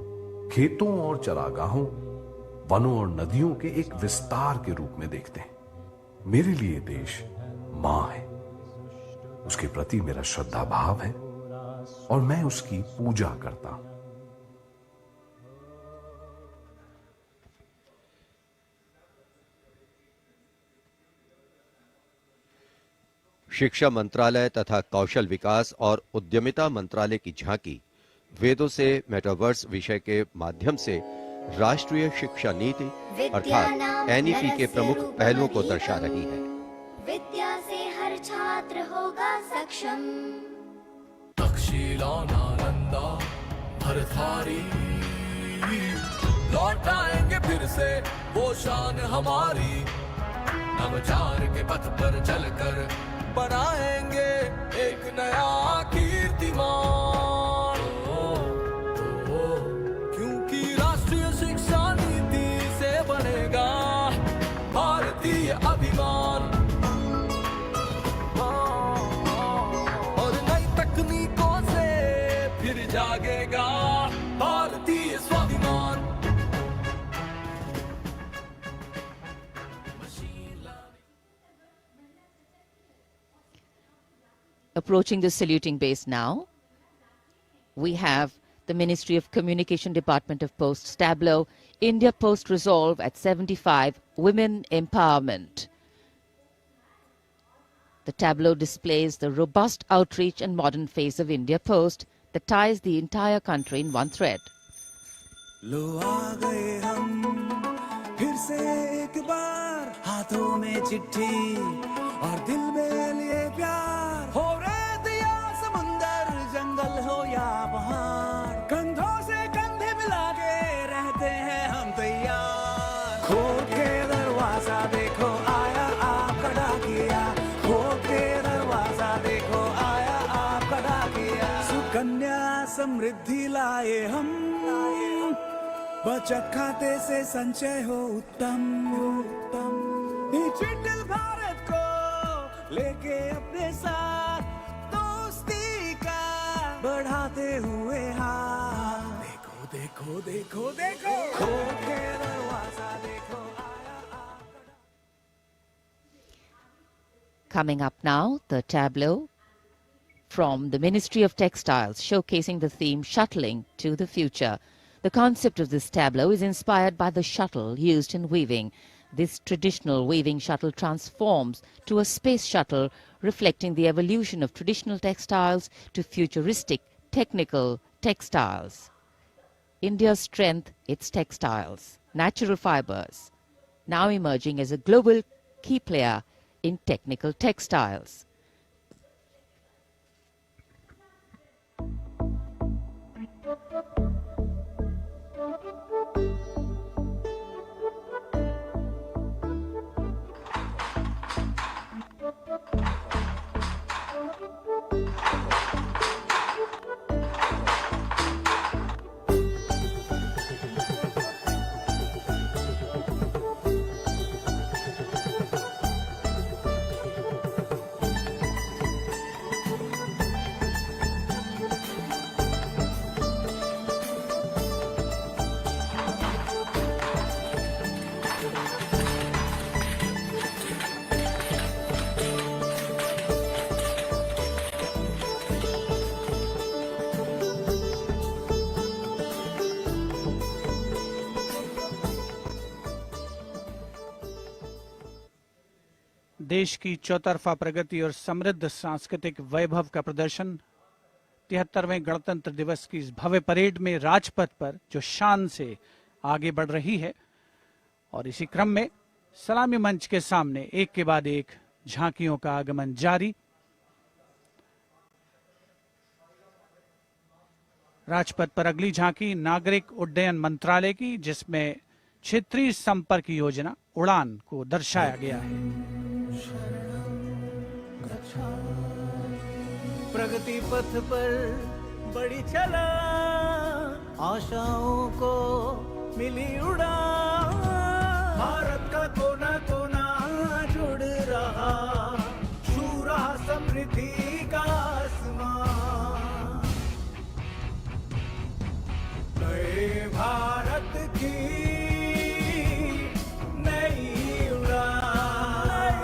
Speaker 13: खेतों और चरागाहों, वनों और नदियों के एक विस्तार के रूप में देखते हैं। मेरे लिए देश मां है, उसके प्रति मेरा श्रद्धा भाव है और मैं उसकी पूजा करता हूं।
Speaker 7: शिक्षा मंत्रालय तथा कौशल विकास और उद्यमिता मंत्रालय की झांकी वेदों से मेटावर्स विषय के माध्यम से राष्ट्रीय शिक्षा नीति अर्थात एनईपी के प्रमुख पहलुओं को दर्शा रही है।
Speaker 10: विद्या से हर छात्र होगा सक्षम।
Speaker 14: तक्षशिला नालंदा भरथारी लौटाएंगे फिर से वो शान हमारी, नवचार के पथ पर चलकर बनाएंगे एक नया कीर्तिमान। क्योंकि राष्ट्रीय शिक्षा नीति से बनेगा भारतीय अभिमान, और नई तकनीकों से फिर जागेगा भारतीय स्वाभिमान।
Speaker 5: Approaching the saluting base now, we have the Ministry of Communication Department of Posts tableau, India Post Resolve at 75, Women Empowerment. The tableau displays the robust outreach and modern face of India Post that ties the entire country in one thread.
Speaker 8: लो आ गए हम फिर से एक बार, हाथों में चिट्ठी और दिल में लिए प्यार। हो रेत या समुंदर, जंगल हो या पहाड़, कंधों से कंधे मिला के रहते हैं हम तैयार। खोल के दरवाजा देखो आया आपका डाकिया, खोल के दरवाजा देखो आया आपका डाकिया। सुकन्या समृद्धि लाए हम, बचत खाते से संचय हो उत्तम उत्तम। डिजिटल भारत को लेके अपने साथ दोस्ती का बढ़ाते हुए हाथ। देखो देखो देखो देखो, खोल के दरवाजा देखो आया आपका।
Speaker 5: Coming up now, the tableau from the Ministry of Textiles showcasing the theme Shuttling to the Future. The concept of this tableau is inspired by the shuttle used in weaving. This traditional weaving shuttle transforms to a space shuttle, reflecting the evolution of traditional textiles to futuristic technical textiles. India's strength, its textiles, natural fibers, now emerging as a global key player in technical textiles.
Speaker 1: देश की चौतरफा प्रगति और समृद्ध सांस्कृतिक वैभव का प्रदर्शन 73वें गणतंत्र दिवस की इस भव्य परेड में राजपथ पर जो शान से आगे बढ़ रही है, और इसी क्रम में सलामी मंच के सामने एक के बाद एक झांकियों का आगमन जारी। राजपथ पर अगली झांकी नागरिक उड्डयन मंत्रालय की, जिसमें क्षेत्रीय संपर्क योजना उड़ान को दर्शाया गया है।
Speaker 8: प्रगति पथ पर बड़ी चला, आशाओं को मिली उड़ान। भारत का कोना कोना जुड़ रहा, छू रहा समृद्धि का आसमान। नए भारत की नई उड़ान,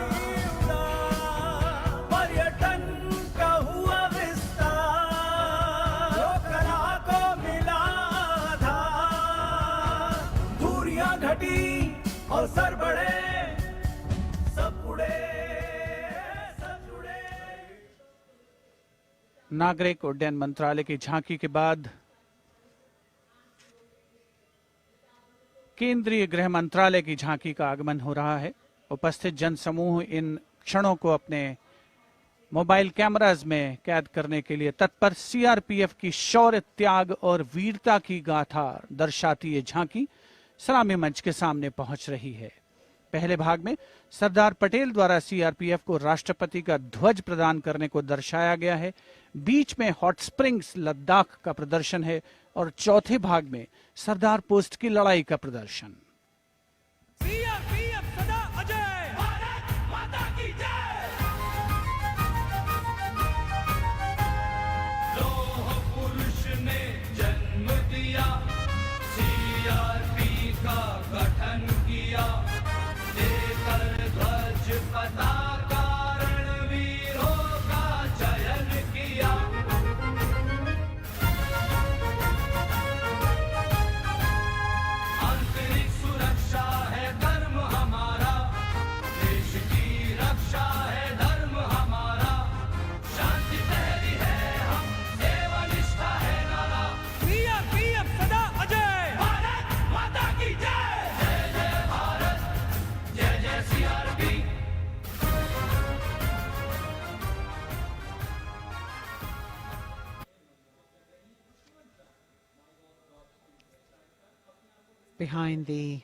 Speaker 8: पर्यटन का हुआ विस्तार, लोकला को मिला आधार। दूरियां घटी और सर्व
Speaker 1: नागरिक उड्डयन मंत्रालय की झांकी के बाद केंद्रीय गृह मंत्रालय की झांकी का आगमन हो रहा है। उपस्थित जनसमूह इन क्षणों को अपने मोबाइल कैमरास में कैद करने के लिए तत्पर। सीआरपीएफ की शौर्य, त्याग और वीरता की गाथा दर्शाती ये झांकी सलामी मंच के सामने पहुंच रही है। पहले भाग में सरदार पटेल द्वारा सीआरपीएफ को राष्ट्रपति का ध्वज प्रदान करने को दर्शाया गया है। बीच में हॉट स्प्रिंग्स लद्दाख का प्रदर्शन है और चौथे भाग में सरदार पोस्ट की लड़ाई का प्रदर्शन।
Speaker 11: सीआरपीएफ सदा अजय, भारत माता की जय।
Speaker 14: लौह पुरुष ने जन्म दिया, सीआरपी का गठन किया, लेकर ध्वज पताका रणवीरों का चयन किया। आंतरिक सुरक्षा है धर्म हमारा, देश की रक्षा है धर्म हमारा, शांति प्रहरी है हम, सेवा निष्ठा है नारा।
Speaker 11: सीआरपीएफ सदा अजय,
Speaker 14: भारत माता की जय। जय जय भारत, जय जय CRP.
Speaker 6: Behind the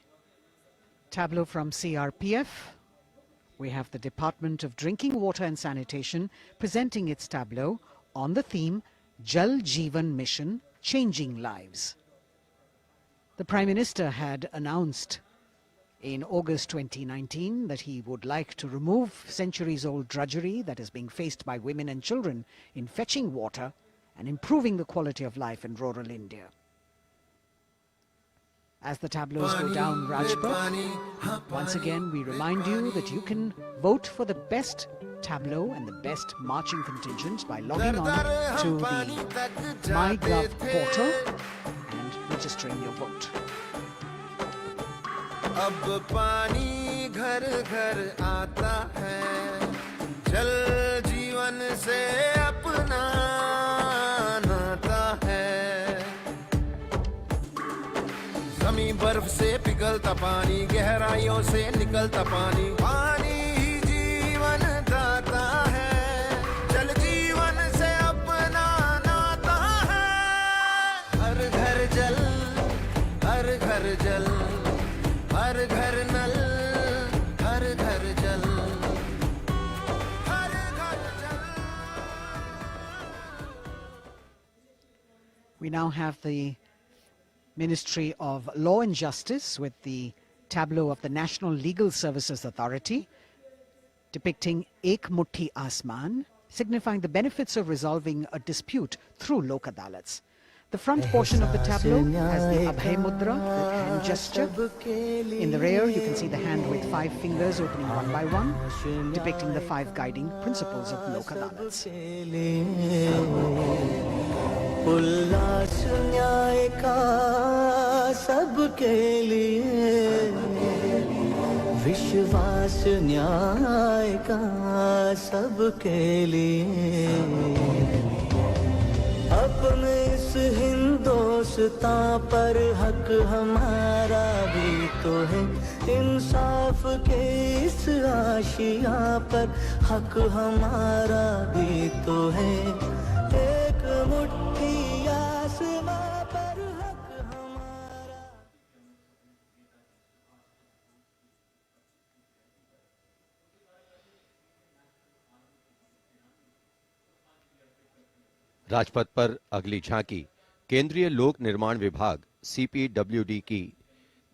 Speaker 6: tableau from CRPF, we have the Department of Drinking Water and Sanitation presenting its tableau on the theme Jal Jeevan Mission, Changing Lives. The Prime Minister had announced in August 2019 that he would like to remove centuries-old drudgery that is being faced by women and children in fetching water and improving the quality of life in rural India. As the tableaus go down Rajpath, once again we remind you that you can vote for the best tableau and the best marching contingent by logging on to the MyGov portal and registering your vote.
Speaker 9: अब पानी घर घर आता है, जल जीवन से अपना नाता है। जमीन बर्फ से पिघलता पानी, गहराइयों से निकलता पानी, पानी ही जीवन दाता है, जल जीवन से अपना नाता है। हर घर जल, हर घर जल, हर घर नल, हर घर जल, हर घर जल।
Speaker 6: We now have the Ministry of Law and Justice with the tableau of the National Legal Services Authority depicting Ek Muthi Asman, signifying the benefits of resolving a dispute through Lok Adalats. The front portion of the tableau has the Abhay Mudra, the hand gesture. In the rear, you can see the hand with 5 fingers opening one by one, depicting the 5 guiding principles of Lok Adalats.
Speaker 8: उल्लास न्याय का सबके लिए, विश्वास न्याय का सबके लिए, अपने इस हिंदुस्तां पर हक हमारा भी तो है, इंसाफ के इस आशिया पर हक हमारा भी तो है, एक मुट्ठी आसमां पर हक हमारा।
Speaker 7: राजपथ पर अगली झांकी केंद्रीय लोक निर्माण विभाग सीपीडब्ल्यूडी की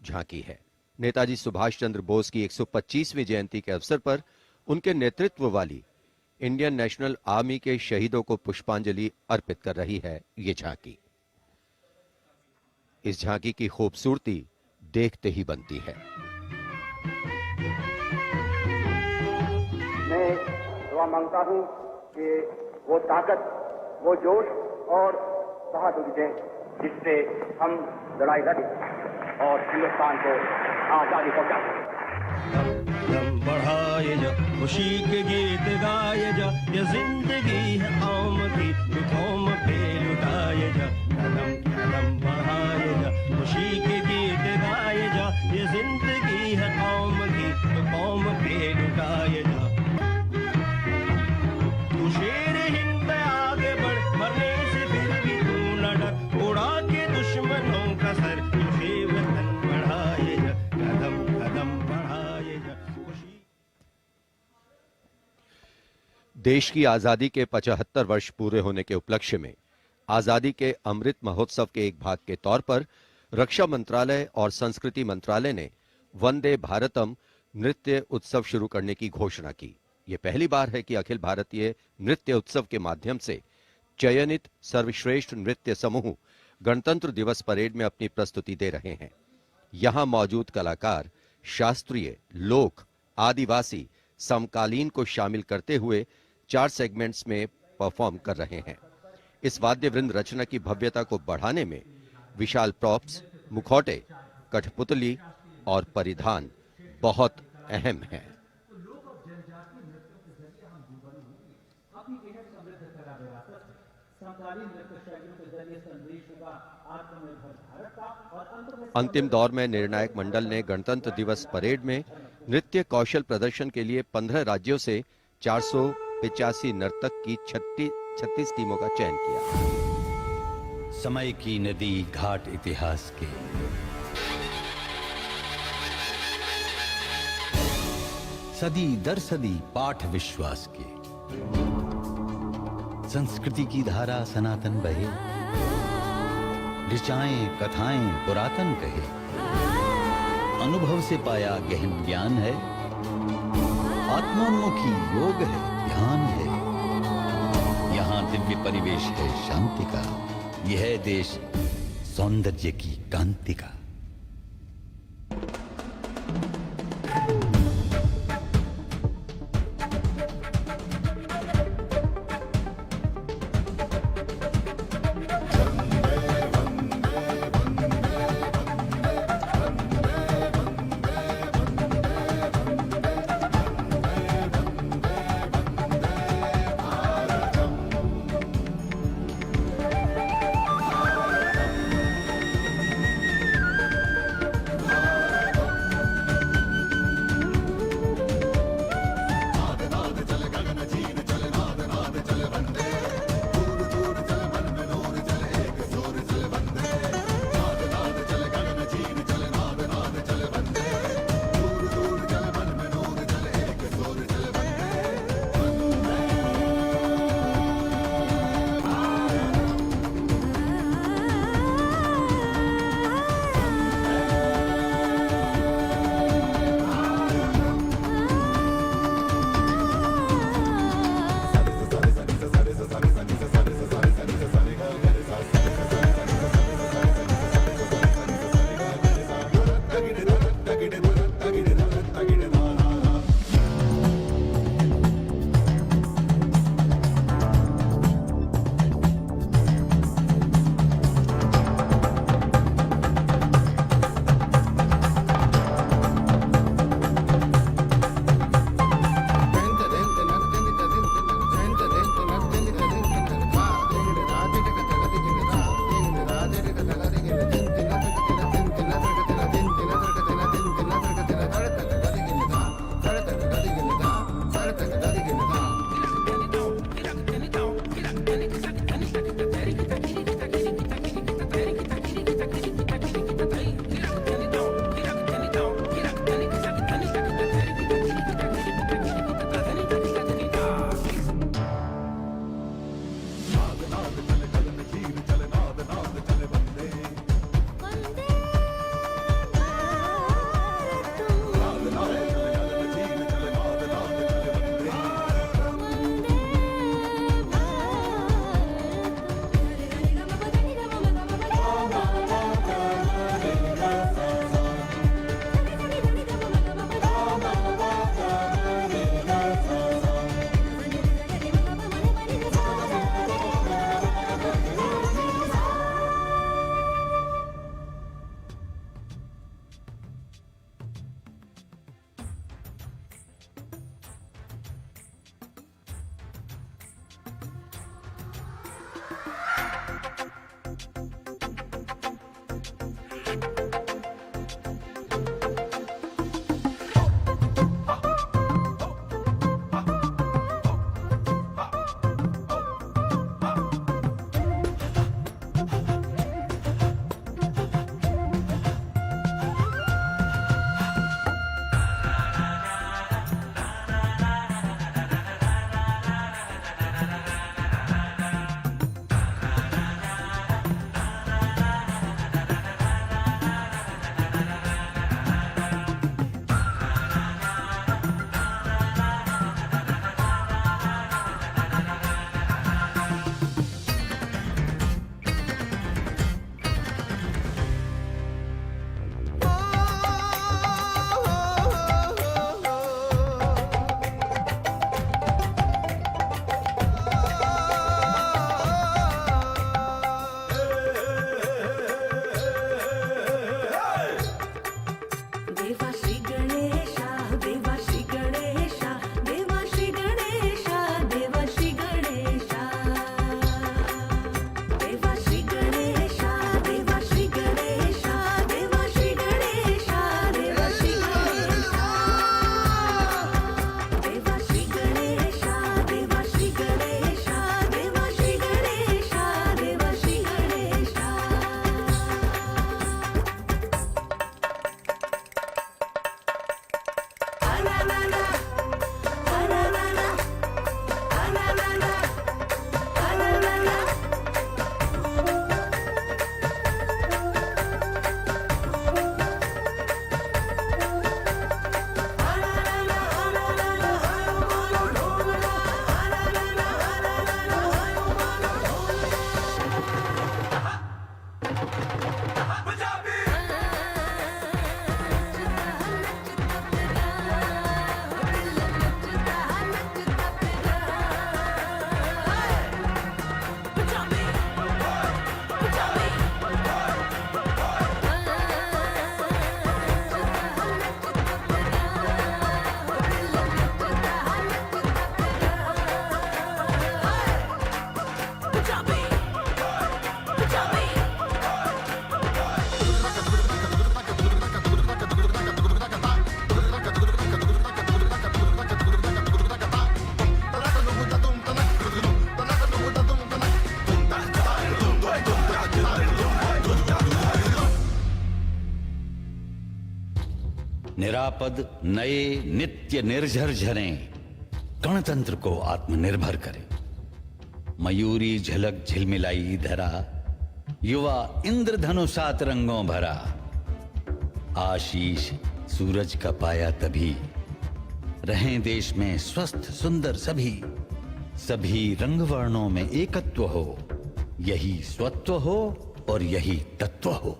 Speaker 7: झांकी है। नेताजी सुभाष चंद्र बोस की 125वीं जयंती के अवसर पर उनके नेतृत्व वाली इंडियन नेशनल आर्मी के शहीदों को पुष्पांजलि अर्पित कर रही है ये झांकी। इस झांकी की खूबसूरती देखते ही बनती है।
Speaker 15: मैं दुआ मांगता हूं कि वो ताकत, वो जोश और बहादुरी दें जिससे हम लड़ाई लड़ें और हिंदुस्तान को आजादी पहुंचा सकें।
Speaker 11: बढ़ाए जा खुशी के गीत गाए जा, ये जिंदगी है आमदी।
Speaker 7: देश की आजादी के 75 वर्ष पूरे होने के उपलक्ष्य में आजादी के अमृत महोत्सव के एक भाग के तौर पर रक्षा मंत्रालय और संस्कृति मंत्रालय ने वंदे भारतम नृत्य उत्सव शुरू करने की घोषणा की। यह पहली बार है कि अखिल भारतीय नृत्य उत्सव के माध्यम से चयनित सर्वश्रेष्ठ नृत्य समूह गणतंत्र दिवस परेड में अपनी प्रस्तुति दे रहे हैं। यहां मौजूद कलाकार शास्त्रीय, लोक, आदिवासी, समकालीन को शामिल करते हुए 4 सेगमेंट्स में परफॉर्म कर रहे हैं। इस वाद्य वृंद रचना की भव्यता को बढ़ाने में विशाल प्रॉप्स, मुखौटे, कठपुतली और परिधान बहुत अहम हैं। अंतिम दौर में निर्णायक मंडल ने गणतंत्र दिवस परेड में नृत्य कौशल प्रदर्शन के लिए 15 राज्यों से 485 नर्तक की 36 टीमों का चयन किया।
Speaker 16: समय की नदी घाट इतिहास के, सदी दर सदी पाठ विश्वास के, संस्कृति की धारा सनातन बहे, ऋचाएं कथाएं पुरातन कहे, अनुभव से पाया गहन ज्ञान है, आत्मोन्मुखी योग है, ध्यान है, यहाँ दिव्य परिवेश है शांति का, यह है देश सौंदर्य की कांति का। निरापद नए नित्य निर्झर झरें, गणतंत्र को आत्मनिर्भर करें। मयूरी झलक झिलमिलाई धरा, युवा इंद्रधनुषात रंगों भरा। आशीष सूरज का पाया तभी, रहें देश में स्वस्थ सुंदर सभी। सभी रंग वर्णों में एकत्व हो, यही स्वत्व हो और यही तत्व हो।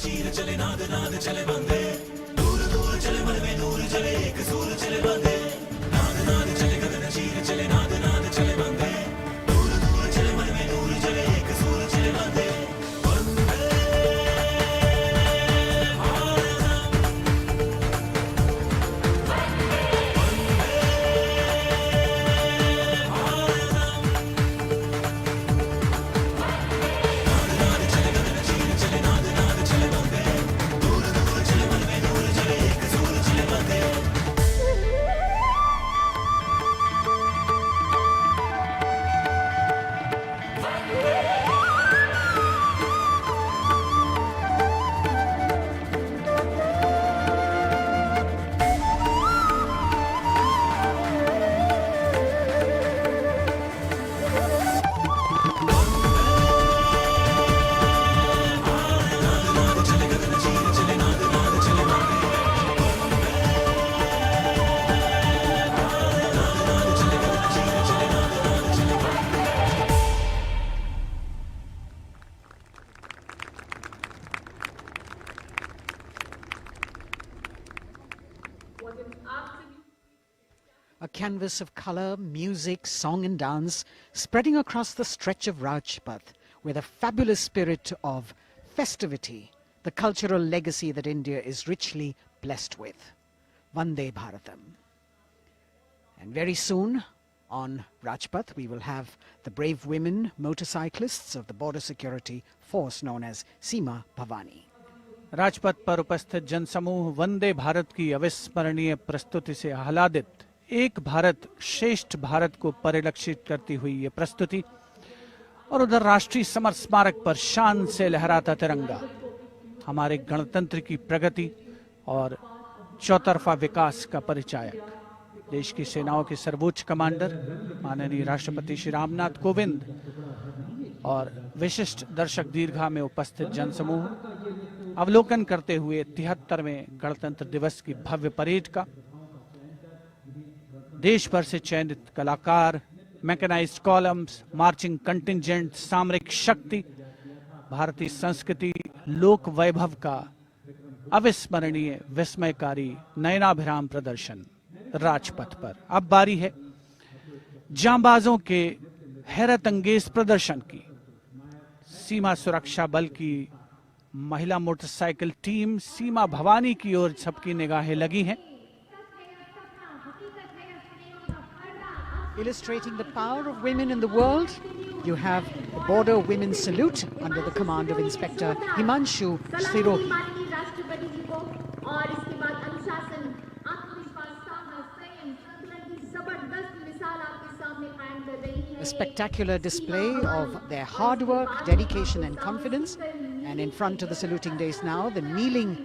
Speaker 14: चीर चले नाद नाद चले बंदे, दूर दूर चले मन में नूर चले, एक सूर चले बंदे। नाद नाद चले गगन चीर चले नाद नाद चले बंदे, दूर दूर चले मन में नूर चले, एक सूर चले बंदे।
Speaker 6: A canvas of color, music, song and dance spreading across the stretch of Rajpath with a fabulous spirit of festivity, the cultural legacy that India is richly blessed with. Vande Bharatam. And very soon, on Rajpath. We will have the brave women motorcyclists of the border security force known as Seema Bhavani.
Speaker 1: Rajpath पर उपस्थित जनसमूह वंदे भारत की अविस्मरणीय प्रस्तुति से आह्लादित। एक भारत श्रेष्ठ भारत को परिलक्षित करती हुई ये प्रस्तुति, और उधर राष्ट्रीय समर स्मारक पर शान से लहराता तिरंगा हमारे गणतंत्र की प्रगति और चौतरफा विकास का परिचायक। देश की सेनाओं के सर्वोच्च कमांडर माननीय राष्ट्रपति श्री रामनाथ कोविंद और विशिष्ट दर्शक दीर्घा में उपस्थित जनसमूह अवलोकन करते हुए 73वें गणतंत्र दिवस की भव्य परेड का। देश भर से चयनित कलाकार, मैकेनाइज्ड कॉलम्स, मार्चिंग कंटिंजेंट, सामरिक शक्ति, भारतीय संस्कृति, लोक वैभव का अविस्मरणीय विस्मयकारी नयनाभिराम प्रदर्शन राजपथ पर। अब बारी है जांबाजों के हैरत अंगेज प्रदर्शन की। सीमा सुरक्षा बल की महिला मोटरसाइकिल टीम सीमा भवानी की ओर सबकी निगाहें लगी हैं।
Speaker 6: Illustrating the power of women in the world, you have the Border Women's Salute under the command of Inspector Himanshu Sirohi. A spectacular display of their hard work, dedication and confidence. And in front of the saluting days now, the kneeling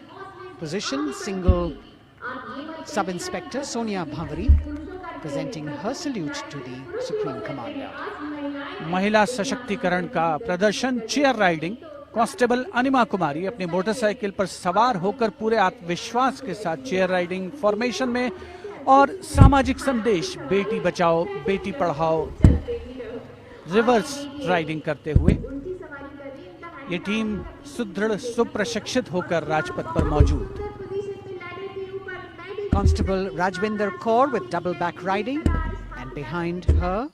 Speaker 6: position, single Sub-Inspector Sonia Bhavari presenting her salute to the Supreme Commander.
Speaker 1: महिला सशक्तिकरण का प्रदर्शन chair riding. Constable अनिमा कुमारी अपनी motorcycle पर सवार होकर पूरे आत्मविश्वास के साथ चेयर राइडिंग फॉर्मेशन में और सामाजिक संदेश बेटी बचाओ बेटी पढ़ाओ रिवर्स राइडिंग करते हुए ये टीम सुदृढ़ सुप्रशिक्षित होकर राजपथ पर मौजूद।
Speaker 6: Constable Rajvinder Kaur with double back riding, and behind her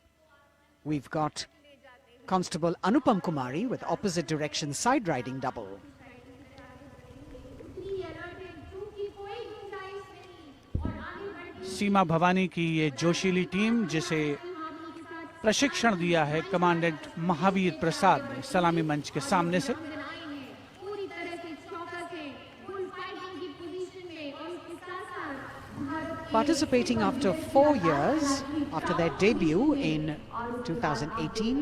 Speaker 6: we've got Constable Anupam Kumari with opposite direction side riding double.
Speaker 1: सीमा भवानी की ये जोशीली टीम जिसे प्रशिक्षण दिया है कमांडेंट महावीर प्रसाद ने सलामी मंच के सामने से।
Speaker 6: Participating after 4 years after their debut in 2018.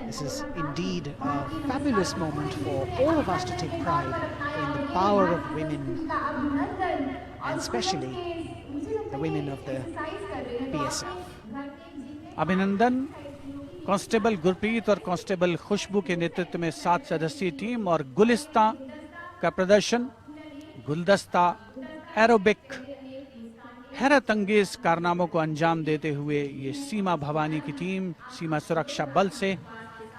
Speaker 6: This is indeed a fabulous moment for all of us to take pride in the power of women, and especially the women of the BSF.
Speaker 1: अभिनंदन। Constable Gurpreet और constable खुशबू के नेतृत्व में 7 सदस्यीय team और गुलिस्ता का प्रदर्शन, गुलदस्ता, एरोबिक, हैरत अंगेज कारनामों को अंजाम देते हुए ये सीमा भवानी की टीम सीमा सुरक्षा बल से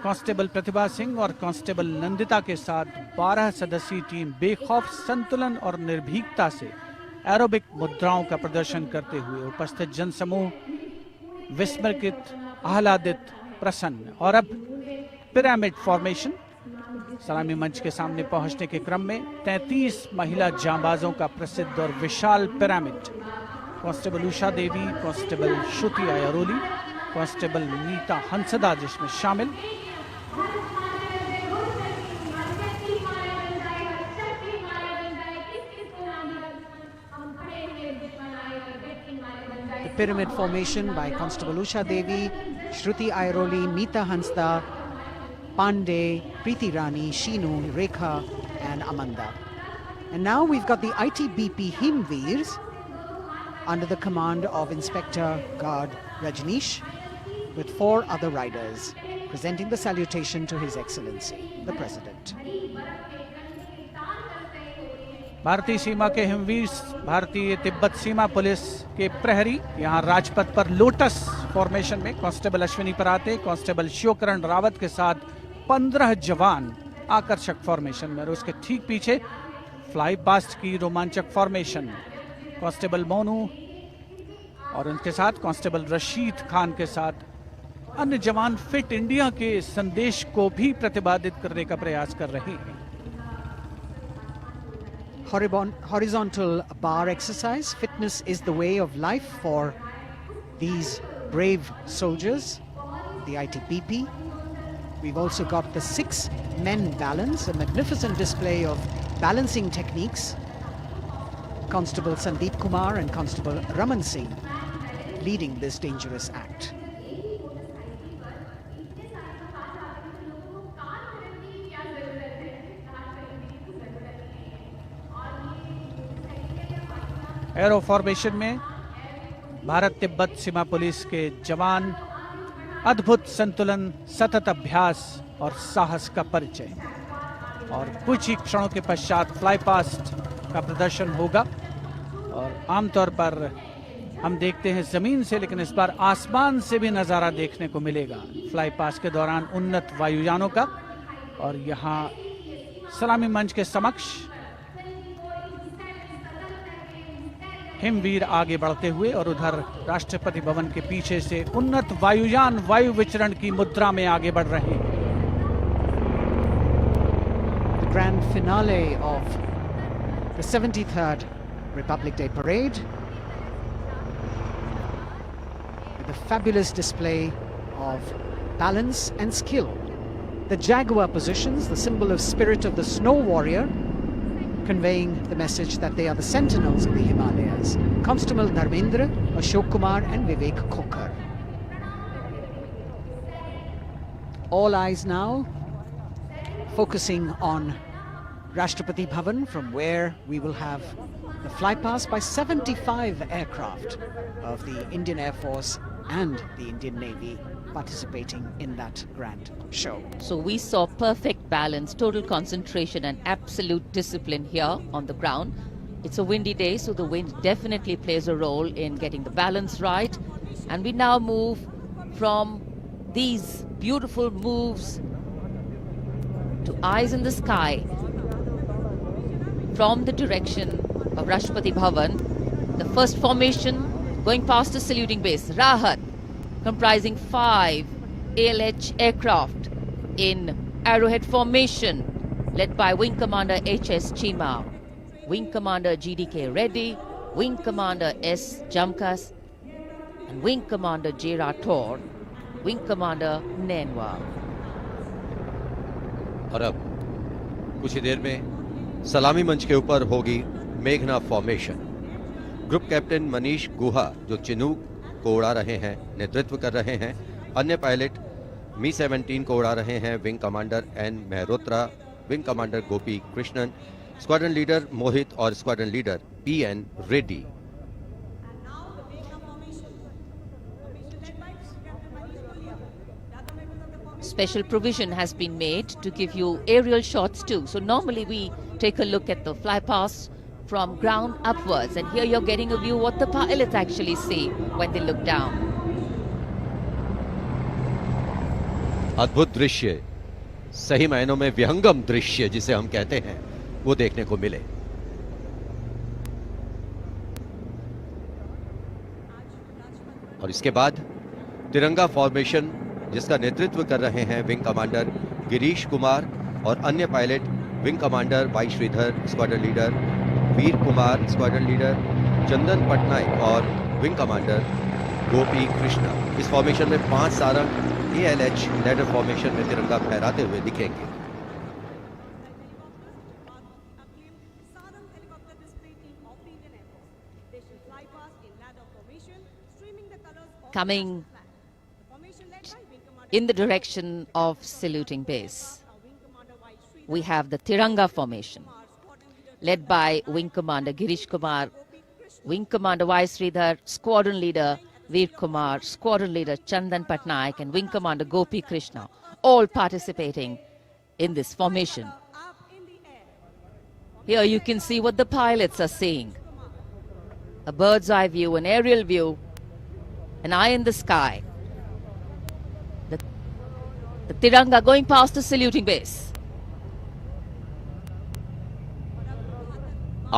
Speaker 1: कांस्टेबल प्रतिभा सिंह और कांस्टेबल नंदिता के साथ 12 सदस्यीय टीम बेखौफ संतुलन और निर्भीकता से एरोबिक मुद्राओं का प्रदर्शन करते हुए उपस्थित जनसमूह विस्मृत, आह्लादित, प्रसन्न। और अब पिरामिड फॉर्मेशन। सलामी मंच के सामने पहुंचने के क्रम में 33 महिला जांबाजों का प्रसिद्ध और विशाल पिरामिड कांस्टेबल उषा देवी, कांस्टेबल श्रुति आयरोली, कांस्टेबल नीता हंसदा जिसमें शामिल।
Speaker 6: The pyramid formation by Constable Usha Devi, Shruti Airoli, Meeta Hansda, Pandey, Preeti Rani, Sheenu, Rekha and Amanda. And now we've got the ITBP Himveers under the command of Inspector Guard Rajneesh with 4 other riders presenting the salutation to His Excellency, the President.
Speaker 1: भारतीय सीमा के हिमवीर, भारतीय तिब्बत सीमा police के प्रहरी यहाँ राजपथ पर lotus formation में constable Ashwini पराते, constable Shivkaran Rawat के साथ 15 जवान आकर्षक फॉर्मेशन में, और उसके ठीक पीछे फ्लाई पास्ट की रोमांचक फॉर्मेशन कांस्टेबल मोनू और उनके साथ कांस्टेबल रशीद खान के साथ अन्य जवान फिट इंडिया के संदेश को भी प्रतिपादित करने का प्रयास कर रहे हैं।
Speaker 6: Horizontal bar exercise. Fitness is the way of life for these brave soldiers, the ITBP. We've also got the 6 men balance, a magnificent display of balancing techniques. Constable Sandeep Kumar and Constable Raman Singh leading this dangerous act.
Speaker 1: Arrow formation में भारत तिब्बत सीमा police के जवान अद्भुत संतुलन, सतत अभ्यास और साहस का परिचय। और कुछ ही क्षणों के पश्चात फ्लाई पास्ट का प्रदर्शन होगा। और आमतौर पर हम देखते हैं जमीन से, लेकिन इस बार आसमान से भी नजारा देखने को मिलेगा फ्लाई पास्ट के दौरान उन्नत वायुयानों का। और यहाँ सलामी मंच के समक्ष हिमवीर आगे बढ़ते हुए और उधर राष्ट्रपति भवन के पीछे से उन्नत वायुयान वायु विचरण की मुद्रा में आगे बढ़ रहे हैं।
Speaker 6: The grand finale of the 73rd Republic Day Parade with a fabulous display of balance and skill. The Jaguar positions, the symbol of spirit of the snow warrior, conveying the message that they are the sentinels of the Himalayas. Constable Dharmendra, Ashok Kumar and Vivek Khokar. All eyes now focusing on Rashtrapati Bhavan, from where we will have the flypast by 75 aircraft of the Indian Air Force and the Indian Navy participating in that grand show.
Speaker 5: So we saw perfect balance, total concentration and absolute discipline here on the ground. It's a windy day, so the wind definitely plays a role in getting the balance right. And we now move from these beautiful moves to eyes in the sky from the direction of Rashtrapati Bhavan. The first formation going past the saluting base, Raha, comprising 5 ALH aircraft in arrowhead formation, led by Wing Commander H.S. Chima, Wing Commander G.D.K. Reddy, Wing Commander S. Jamkas, and Wing Commander J. Rathore, Wing Commander Nenwa.
Speaker 7: और अब कुछ ही देर में सलामी मंच के ऊपर होगी मेघना फॉर्मेशन। ग्रुप कैप्टन मनीष गुहा, जो चिनूक को उड़ा रहे हैं, नेतृत्व कर रहे हैं। अन्य पायलट मी-17 को उड़ा रहे हैं wing commander N Mehrotra, wing commander Gopi Krishnan, squadron leader Mohit और squadron leader P N. Reddy.
Speaker 5: Special provision has been made to give you aerial shots too. So normally we take a look at the flypast from ground upwards, and here you're getting a view what the pilots actually see when they look down.
Speaker 7: अद्भुत दृश्य, सही मायनों में विहंगम दृश्य जिसे हम कहते हैं, वो देखने को मिले। और इसके बाद तिरंगा फॉर्मेशन, जिसका नेतृत्व कर रहे हैं विंग कमांडर गिरीश कुमार और अन्य pilot wing commander Y Sridhar, squadron leader Veer Kumar, squadron leader Chandan Patnaik और विंग कमांडर गोपी कृष्णा। इस फॉर्मेशन में 5 सारंग ALH लैडर फॉर्मेशन में तिरंगा फहराते हुए दिखेंगे।
Speaker 5: Coming in the direction of saluting base, we have the Tiranga formation, led by Wing Commander Girish Kumar, Wing Commander Y. Sridhar, Squadron Leader Veer Kumar, Squadron Leader Chandan Patnaik, and Wing Commander Gopi Krishna, all participating in this formation. Here you can see what the pilots are seeing. A bird's eye view, an aerial view, an eye in the sky. The Tiranga going past the saluting base.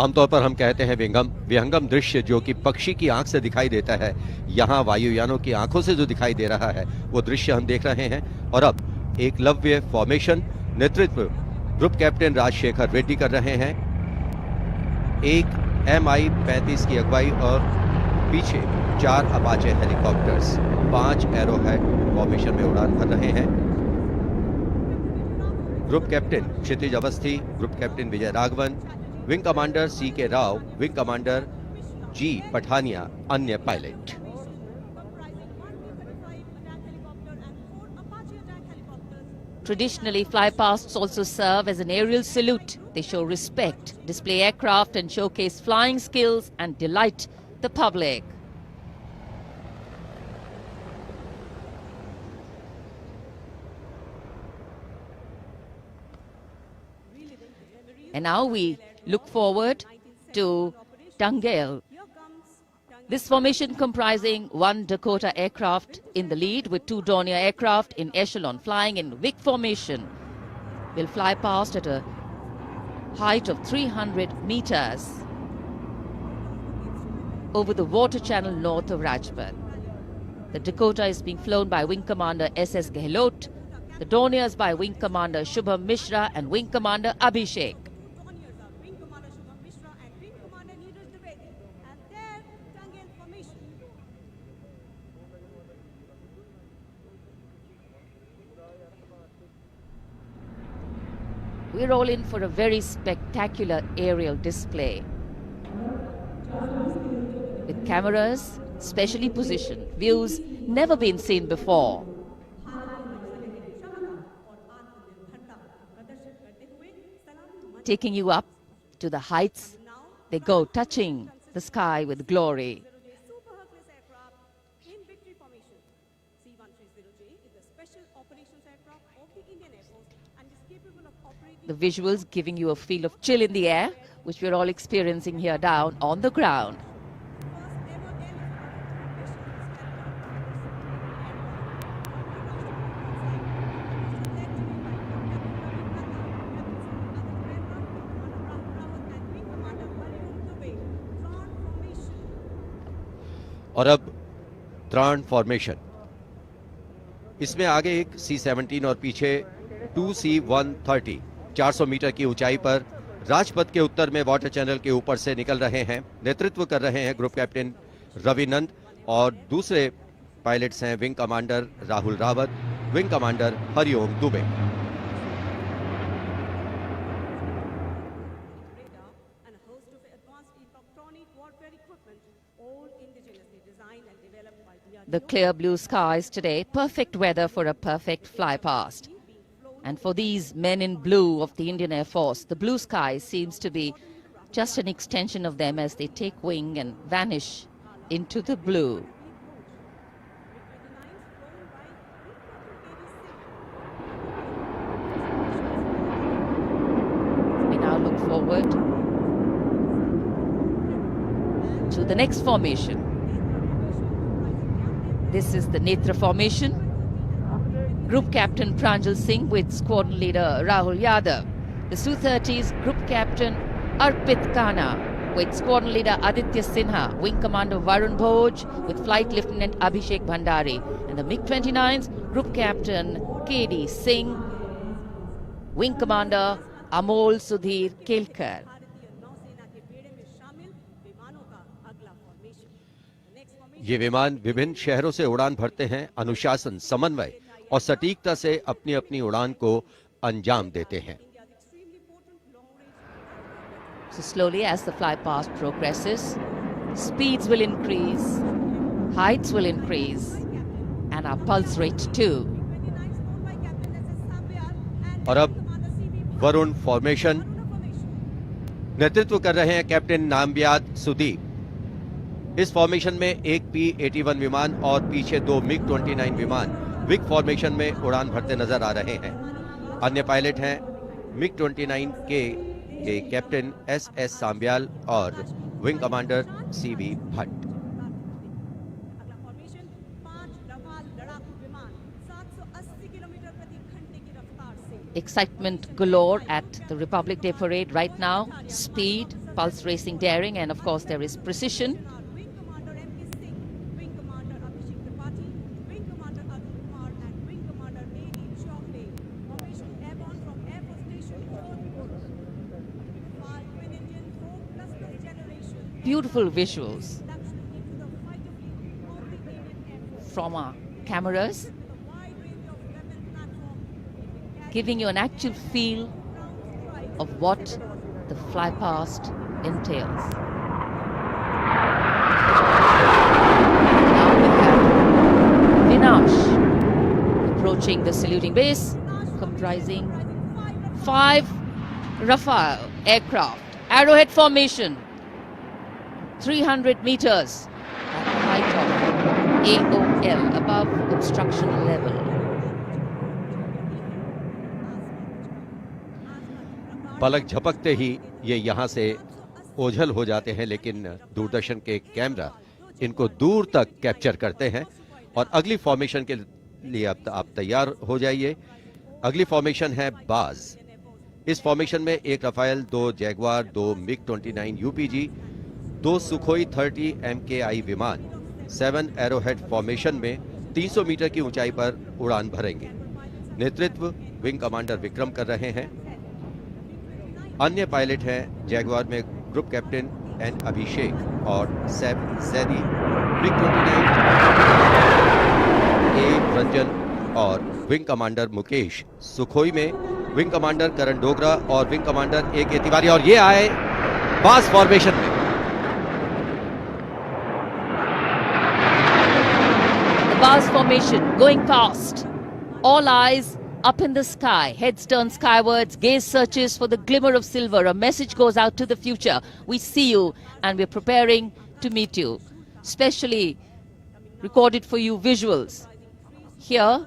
Speaker 7: आमतौर पर हम कहते हैं विहंगम दृश्य, जो कि पक्षी की आंख से दिखाई देता है। यहाँ वायुयानों की आंखों से जो दिखाई दे रहा है, वो दृश्य हम देख रहे हैं। और अब एकलव्य फॉर्मेशन, नेतृत्व ग्रुप कैप्टन राजशेखर रेड्डी कर रहे हैं। एक MI-35 की अगुवाई और पीछे 4 अपाचे हेलीकॉप्टर्स। 5 एरोहेड फॉर्मेशन में उड़ान भर रहे हैं। Group captain Kshitij Awasthi, group captain Vijay Raghavan, wing commander C.K. Rao, wing commander G. Pathania, अन्य pilot.
Speaker 5: Traditionally, flypasts also serve as an aerial salute. They show respect, display aircraft and showcase flying skills and delight the public. And now we look forward to Tangel. This formation comprising 1 Dakota aircraft in the lead with 2 Dornier aircraft in echelon flying in Vic formation will fly past at a height of 300 meters over the water channel north of Rajpath. The Dakota is being flown by Wing Commander S.S. Gehlot, the Dorniers by Wing Commander Shubham Mishra and Wing Commander Abhishek. We're all in for a very spectacular aerial display with cameras specially positioned, views never been seen before. Taking you up to the heights, they go, touching the sky with glory. The visuals giving you a feel of chill in the air, which we're all experiencing here down on the ground.
Speaker 7: और अब त्राण formation. इसमें आगे एक C-17 और पीछे 2 C-130 400 metre की ऊंचाई पर राजपथ के उत्तर में वाटर चैनल के ऊपर से निकल रहे हैं। नेतृत्व कर रहे हैं ग्रुप कैप्टन रविनंद और दूसरे पायलट्स हैं wing commander Rahul Rawat, wing commander Hariom Dubey.
Speaker 5: The clear blue skies today, perfect weather for a perfect fly past. And for these men in blue of the Indian Air Force, the blue sky seems to be just an extension of them as they take wing and vanish into the blue. We now look forward to the next formation. This is the Netra formation. Group Captain Pranjal Singh with Squadron Leader Rahul Yadav. The Su-30's Group Captain Arpit Khanna with Squadron Leader Aditya Sinha. Wing Commander Varun Bhoj with Flight Lieutenant Abhishek Bhandari. And the MiG-29's Group Captain K.D. Singh. Wing Commander Amol Sudhir Kelkar.
Speaker 7: ये विमान विभिन्न शहरों से उड़ान भरते हैं, अनुशासन, समन्वय और सटीकता से अपनी अपनी उड़ान को अंजाम देते हैं।
Speaker 5: So slowly as the fly past progresses, speeds will increase, heights will increase, and our pulse rate too.
Speaker 7: और अब वरुण फॉर्मेशन। नेतृत्व कर रहे हैं कैप्टन नामबियाद सुदीप। इस फॉर्मेशन में एक P-81 विमान और पीछे 2 MiG-29 विमान विग फॉर्मेशन में उड़ान भरते नजर आ रहे हैं। अन्य पायलट हैं MiG-29 के कैप्टन S.S. सांब्याल और wing commander C.V. Bhatt.
Speaker 5: Excitement galore at the Republic Day Parade right now. Speed, pulse racing, daring, and of course there is precision. Beautiful visuals. from our cameras, giving you an actual feel of what the fly past entails. Now we have Vinash approaching the saluting base, comprising 5 Rafale aircraft, arrowhead formation, 300 meters at the height of AOL, above obstruction level.
Speaker 7: पलक झपकते ही ये यहाँ से ओझल हो जाते हैं, लेकिन दूरदर्शन के कैमरा इनको दूर तक कैप्चर करते हैं। और अगली फॉर्मेशन के लिए अब आप तैयार हो जाइए। अगली फॉर्मेशन है बाज। इस फॉर्मेशन में 1 रफाल, 2 जैगवार, 2 मिग-29 यूपीजी, 2 सुखोई 30 MKI विमान 7 एरोहेड फॉर्मेशन में 300 मीटर की ऊंचाई पर उड़ान भरेंगे। नेतृत्व विंग कमांडर विक्रम कर रहे हैं। अन्य पायलट हैं जैगवार में ग्रुप कैप्टन एन अभिषेक और सैफ जैदी, मिग-29 ए रंजन और विंग कमांडर मुकेश, सुखोई में विंग कमांडर करण डोगरा और विंग कमांडर ए के तिवारी। और ये आए बाज फॉर्मेशन में।
Speaker 5: The Bars formation going past. All eyes up in the sky, heads turned skywards, gaze searches for the glimmer of silver. A message goes out to the future. We see you and we're preparing to meet you. Specially recorded for you visuals. Here,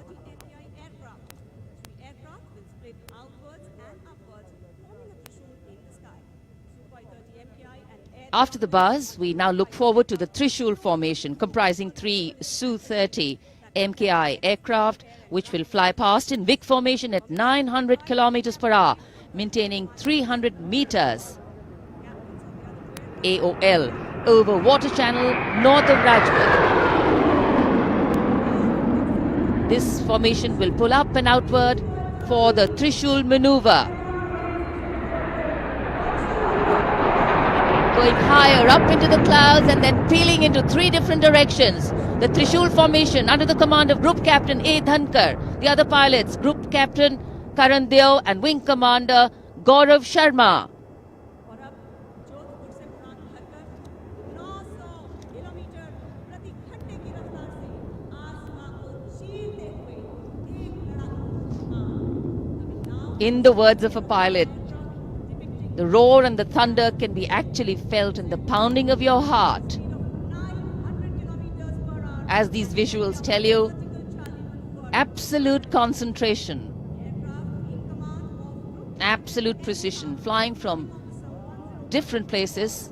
Speaker 5: after the buzz, we now look forward to the Trishul formation, comprising 3 Su-30 MKI aircraft, which will fly past in big formation at 900 kilometers per hour, maintaining 300 meters AOL over water channel north of Rajput. This formation will pull up and outward for the Trishul maneuver. Going higher up into the clouds and then peeling into 3 different directions. The Trishul formation under the command of Group Captain A. Dhankar. The other pilots, Group Captain Karan Deo and Wing Commander Gaurav Sharma. In the words of a pilot, the roar and the thunder can be actually felt in the pounding of your heart. As these visuals tell you, absolute concentration, absolute precision, flying from different places,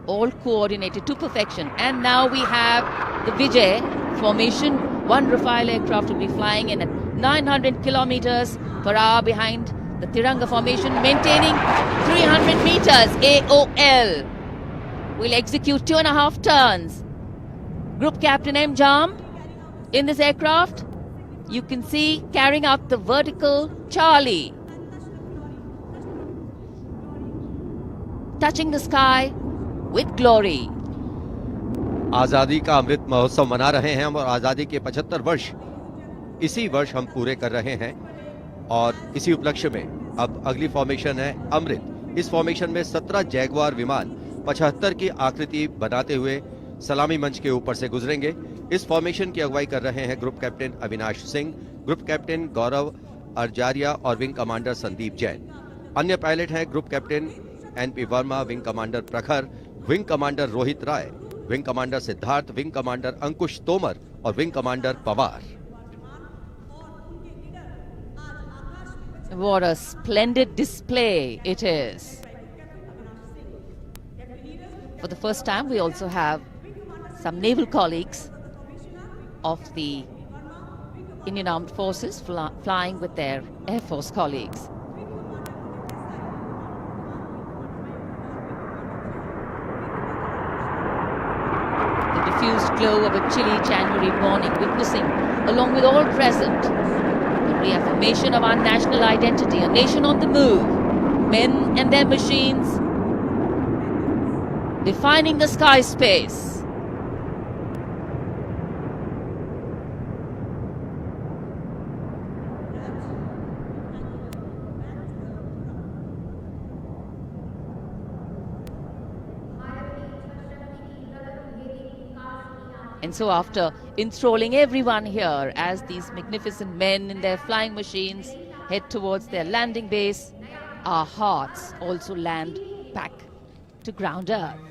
Speaker 5: all coordinated to perfection. And now we have the Vijay formation. 1 Rafale aircraft will be flying in at 900 kilometers per hour behind the Tiranga formation, maintaining 300 meters AOL. Will execute 2.5 turns. Group Captain M. Jam in this aircraft, you can see carrying out the vertical Charlie. Touching the sky with glory.
Speaker 7: आजादी का अमृत महोत्सव मना रहे हैं हम और आजादी के 75 वर्ष इसी वर्ष हम पूरे कर रहे हैं। और इसी उपलक्ष्य में अब अगली फॉर्मेशन है अमृत। इस फॉर्मेशन में 17 जैगवार विमान 75 की आकृति बनाते हुए सलामी मंच के ऊपर से गुजरेंगे। इस फॉर्मेशन की अगुवाई कर रहे हैं group captain Avinash Singh, group captain Gaurav Arjaria और विंग कमांडर संदीप जैन। अन्य पायलट हैं group captain NP Verma, wing commander Prakhar, wing commander Rohit Rai, wing commander Siddharth, wing commander Ankush Tomar और wing commander Pawar.
Speaker 5: What a splendid display it is. For the first time, we also have some naval colleagues of the Indian Armed Forces flying with their Air Force colleagues. The diffused glow of a chilly January morning, witnessing, along with all present, the reaffirmation of our national identity, a nation on the move, men and their machines, defining the sky space. And so after enthralling everyone here as these magnificent men in their flying machines head towards their landing base, our hearts also land back to ground earth.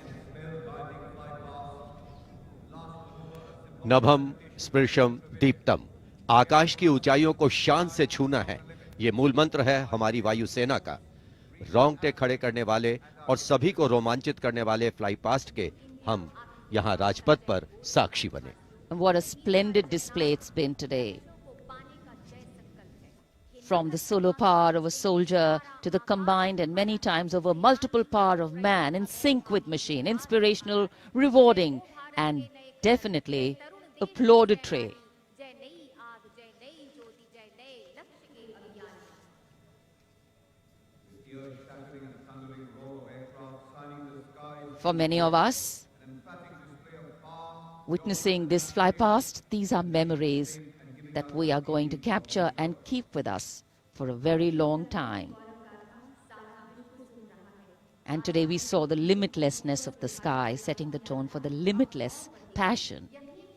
Speaker 7: नभम स्पृशम Deeptam, आकाश की ऊंचाइयों को शान से छूना है, ये मूल मंत्र है हमारी वायुसेना का। रोंगटे खड़े करने वाले और सभी को रोमांचित करने वाले फ्लाई पास्ट के हम यहाँ राजपथ पर साक्षी बने।
Speaker 5: And what a splendid display it's been today. From the solo power of a soldier to the combined and many times over multiple power of man, in sync with machine, inspirational, rewarding, and definitely applaudatory. For many of us, witnessing this fly past, these are memories that we are going to capture and keep with us for a very long time. And today we saw the limitlessness of the sky, setting the tone for the limitless passion,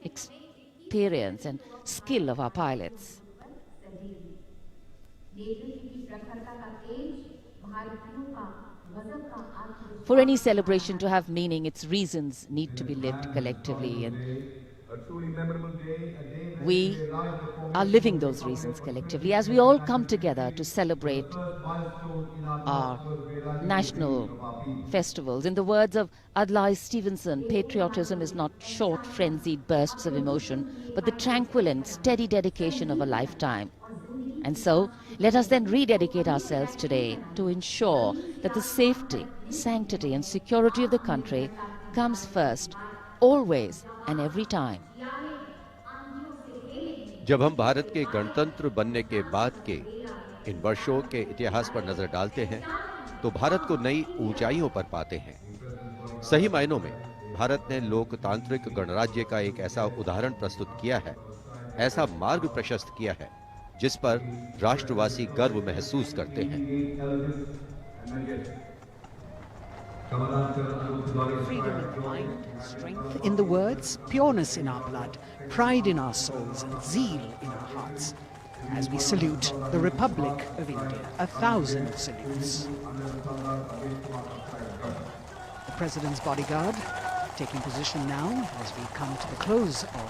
Speaker 5: experience and skill of our pilots. For any celebration to have meaning, its reasons need to be lived collectively, and we are living those reasons collectively as we all come together to celebrate our national festivals. In the words of Adlai Stevenson, patriotism is not short, frenzied bursts of emotion, but the tranquil and steady dedication of a lifetime. And so, let us then rededicate ourselves today to ensure that the safety, sanctity and security of the country comes first, always and every time.
Speaker 7: जब हम भारत के गणतंत्र बनने के बाद के इन वर्षों के इतिहास पर नजर डालते हैं, तो भारत को नई ऊंचाइयों पर पाते हैं। सही मायनों में भारत ने लोकतांत्रिक गणराज्य का एक ऐसा उदाहरण प्रस्तुत किया है, ऐसा मार्ग प्रशस्त किया है, जिस पर राष्ट्रवासी गर्व महसूस करते हैं।
Speaker 6: Freedom in the mind, strength in the words, pureness in our blood, pride in our souls, and zeal in our hearts. As we salute the Republic of India, 1,000 salutes. The President's bodyguard taking position now as we come to the close of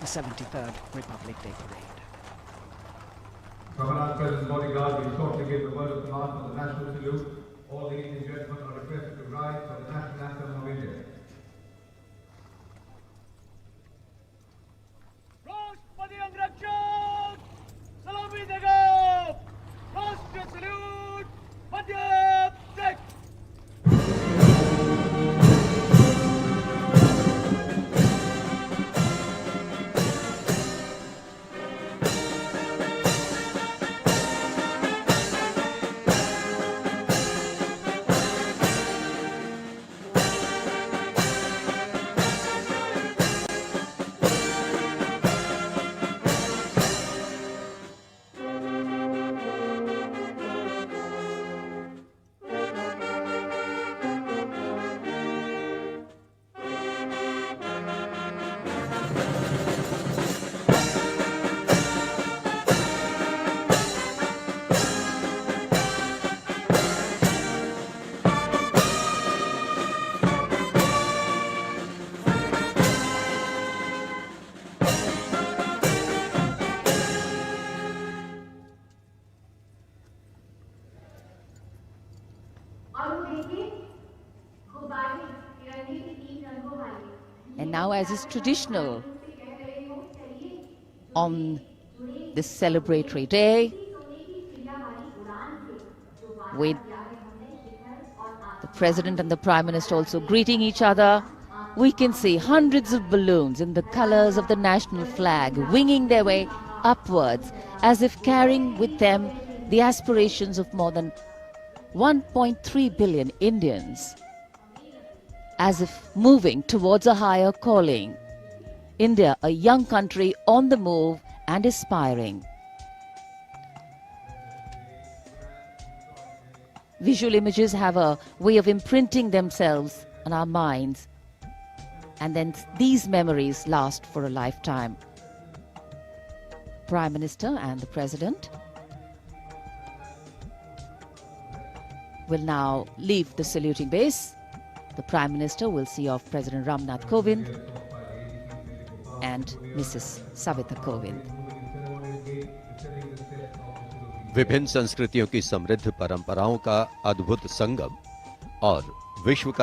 Speaker 6: the 73rd Republic Day Parade.
Speaker 4: Commonwealth President's bodyguard will shortly give the word of command for the national salute. All ladies and gentlemen are requested to rise for the national anthem of India.
Speaker 11: राष्ट्रपति अंगरक्षक सलामी देगा। राष्ट्रीय salute Madhya Pradesh.
Speaker 5: And now, as is traditional on this celebratory day, with the President and the Prime Minister also greeting each other, we can see hundreds of balloons in the colors of the national flag winging their way upwards as if carrying with them the aspirations of more than 1.3 billion Indians, as if moving towards a higher calling. India, a young country on the move and aspiring. Visual images have a way of imprinting themselves on our minds And then these memories last for a lifetime. Prime Minister and the President will now leave the saluting base. The Prime Minister will see off President Ramnath Kovind and Mrs. Savita Kovind.
Speaker 7: विभिन्न संस्कृतियों की समृद्ध परंपराओं का अद्भुत संगम और विश्व का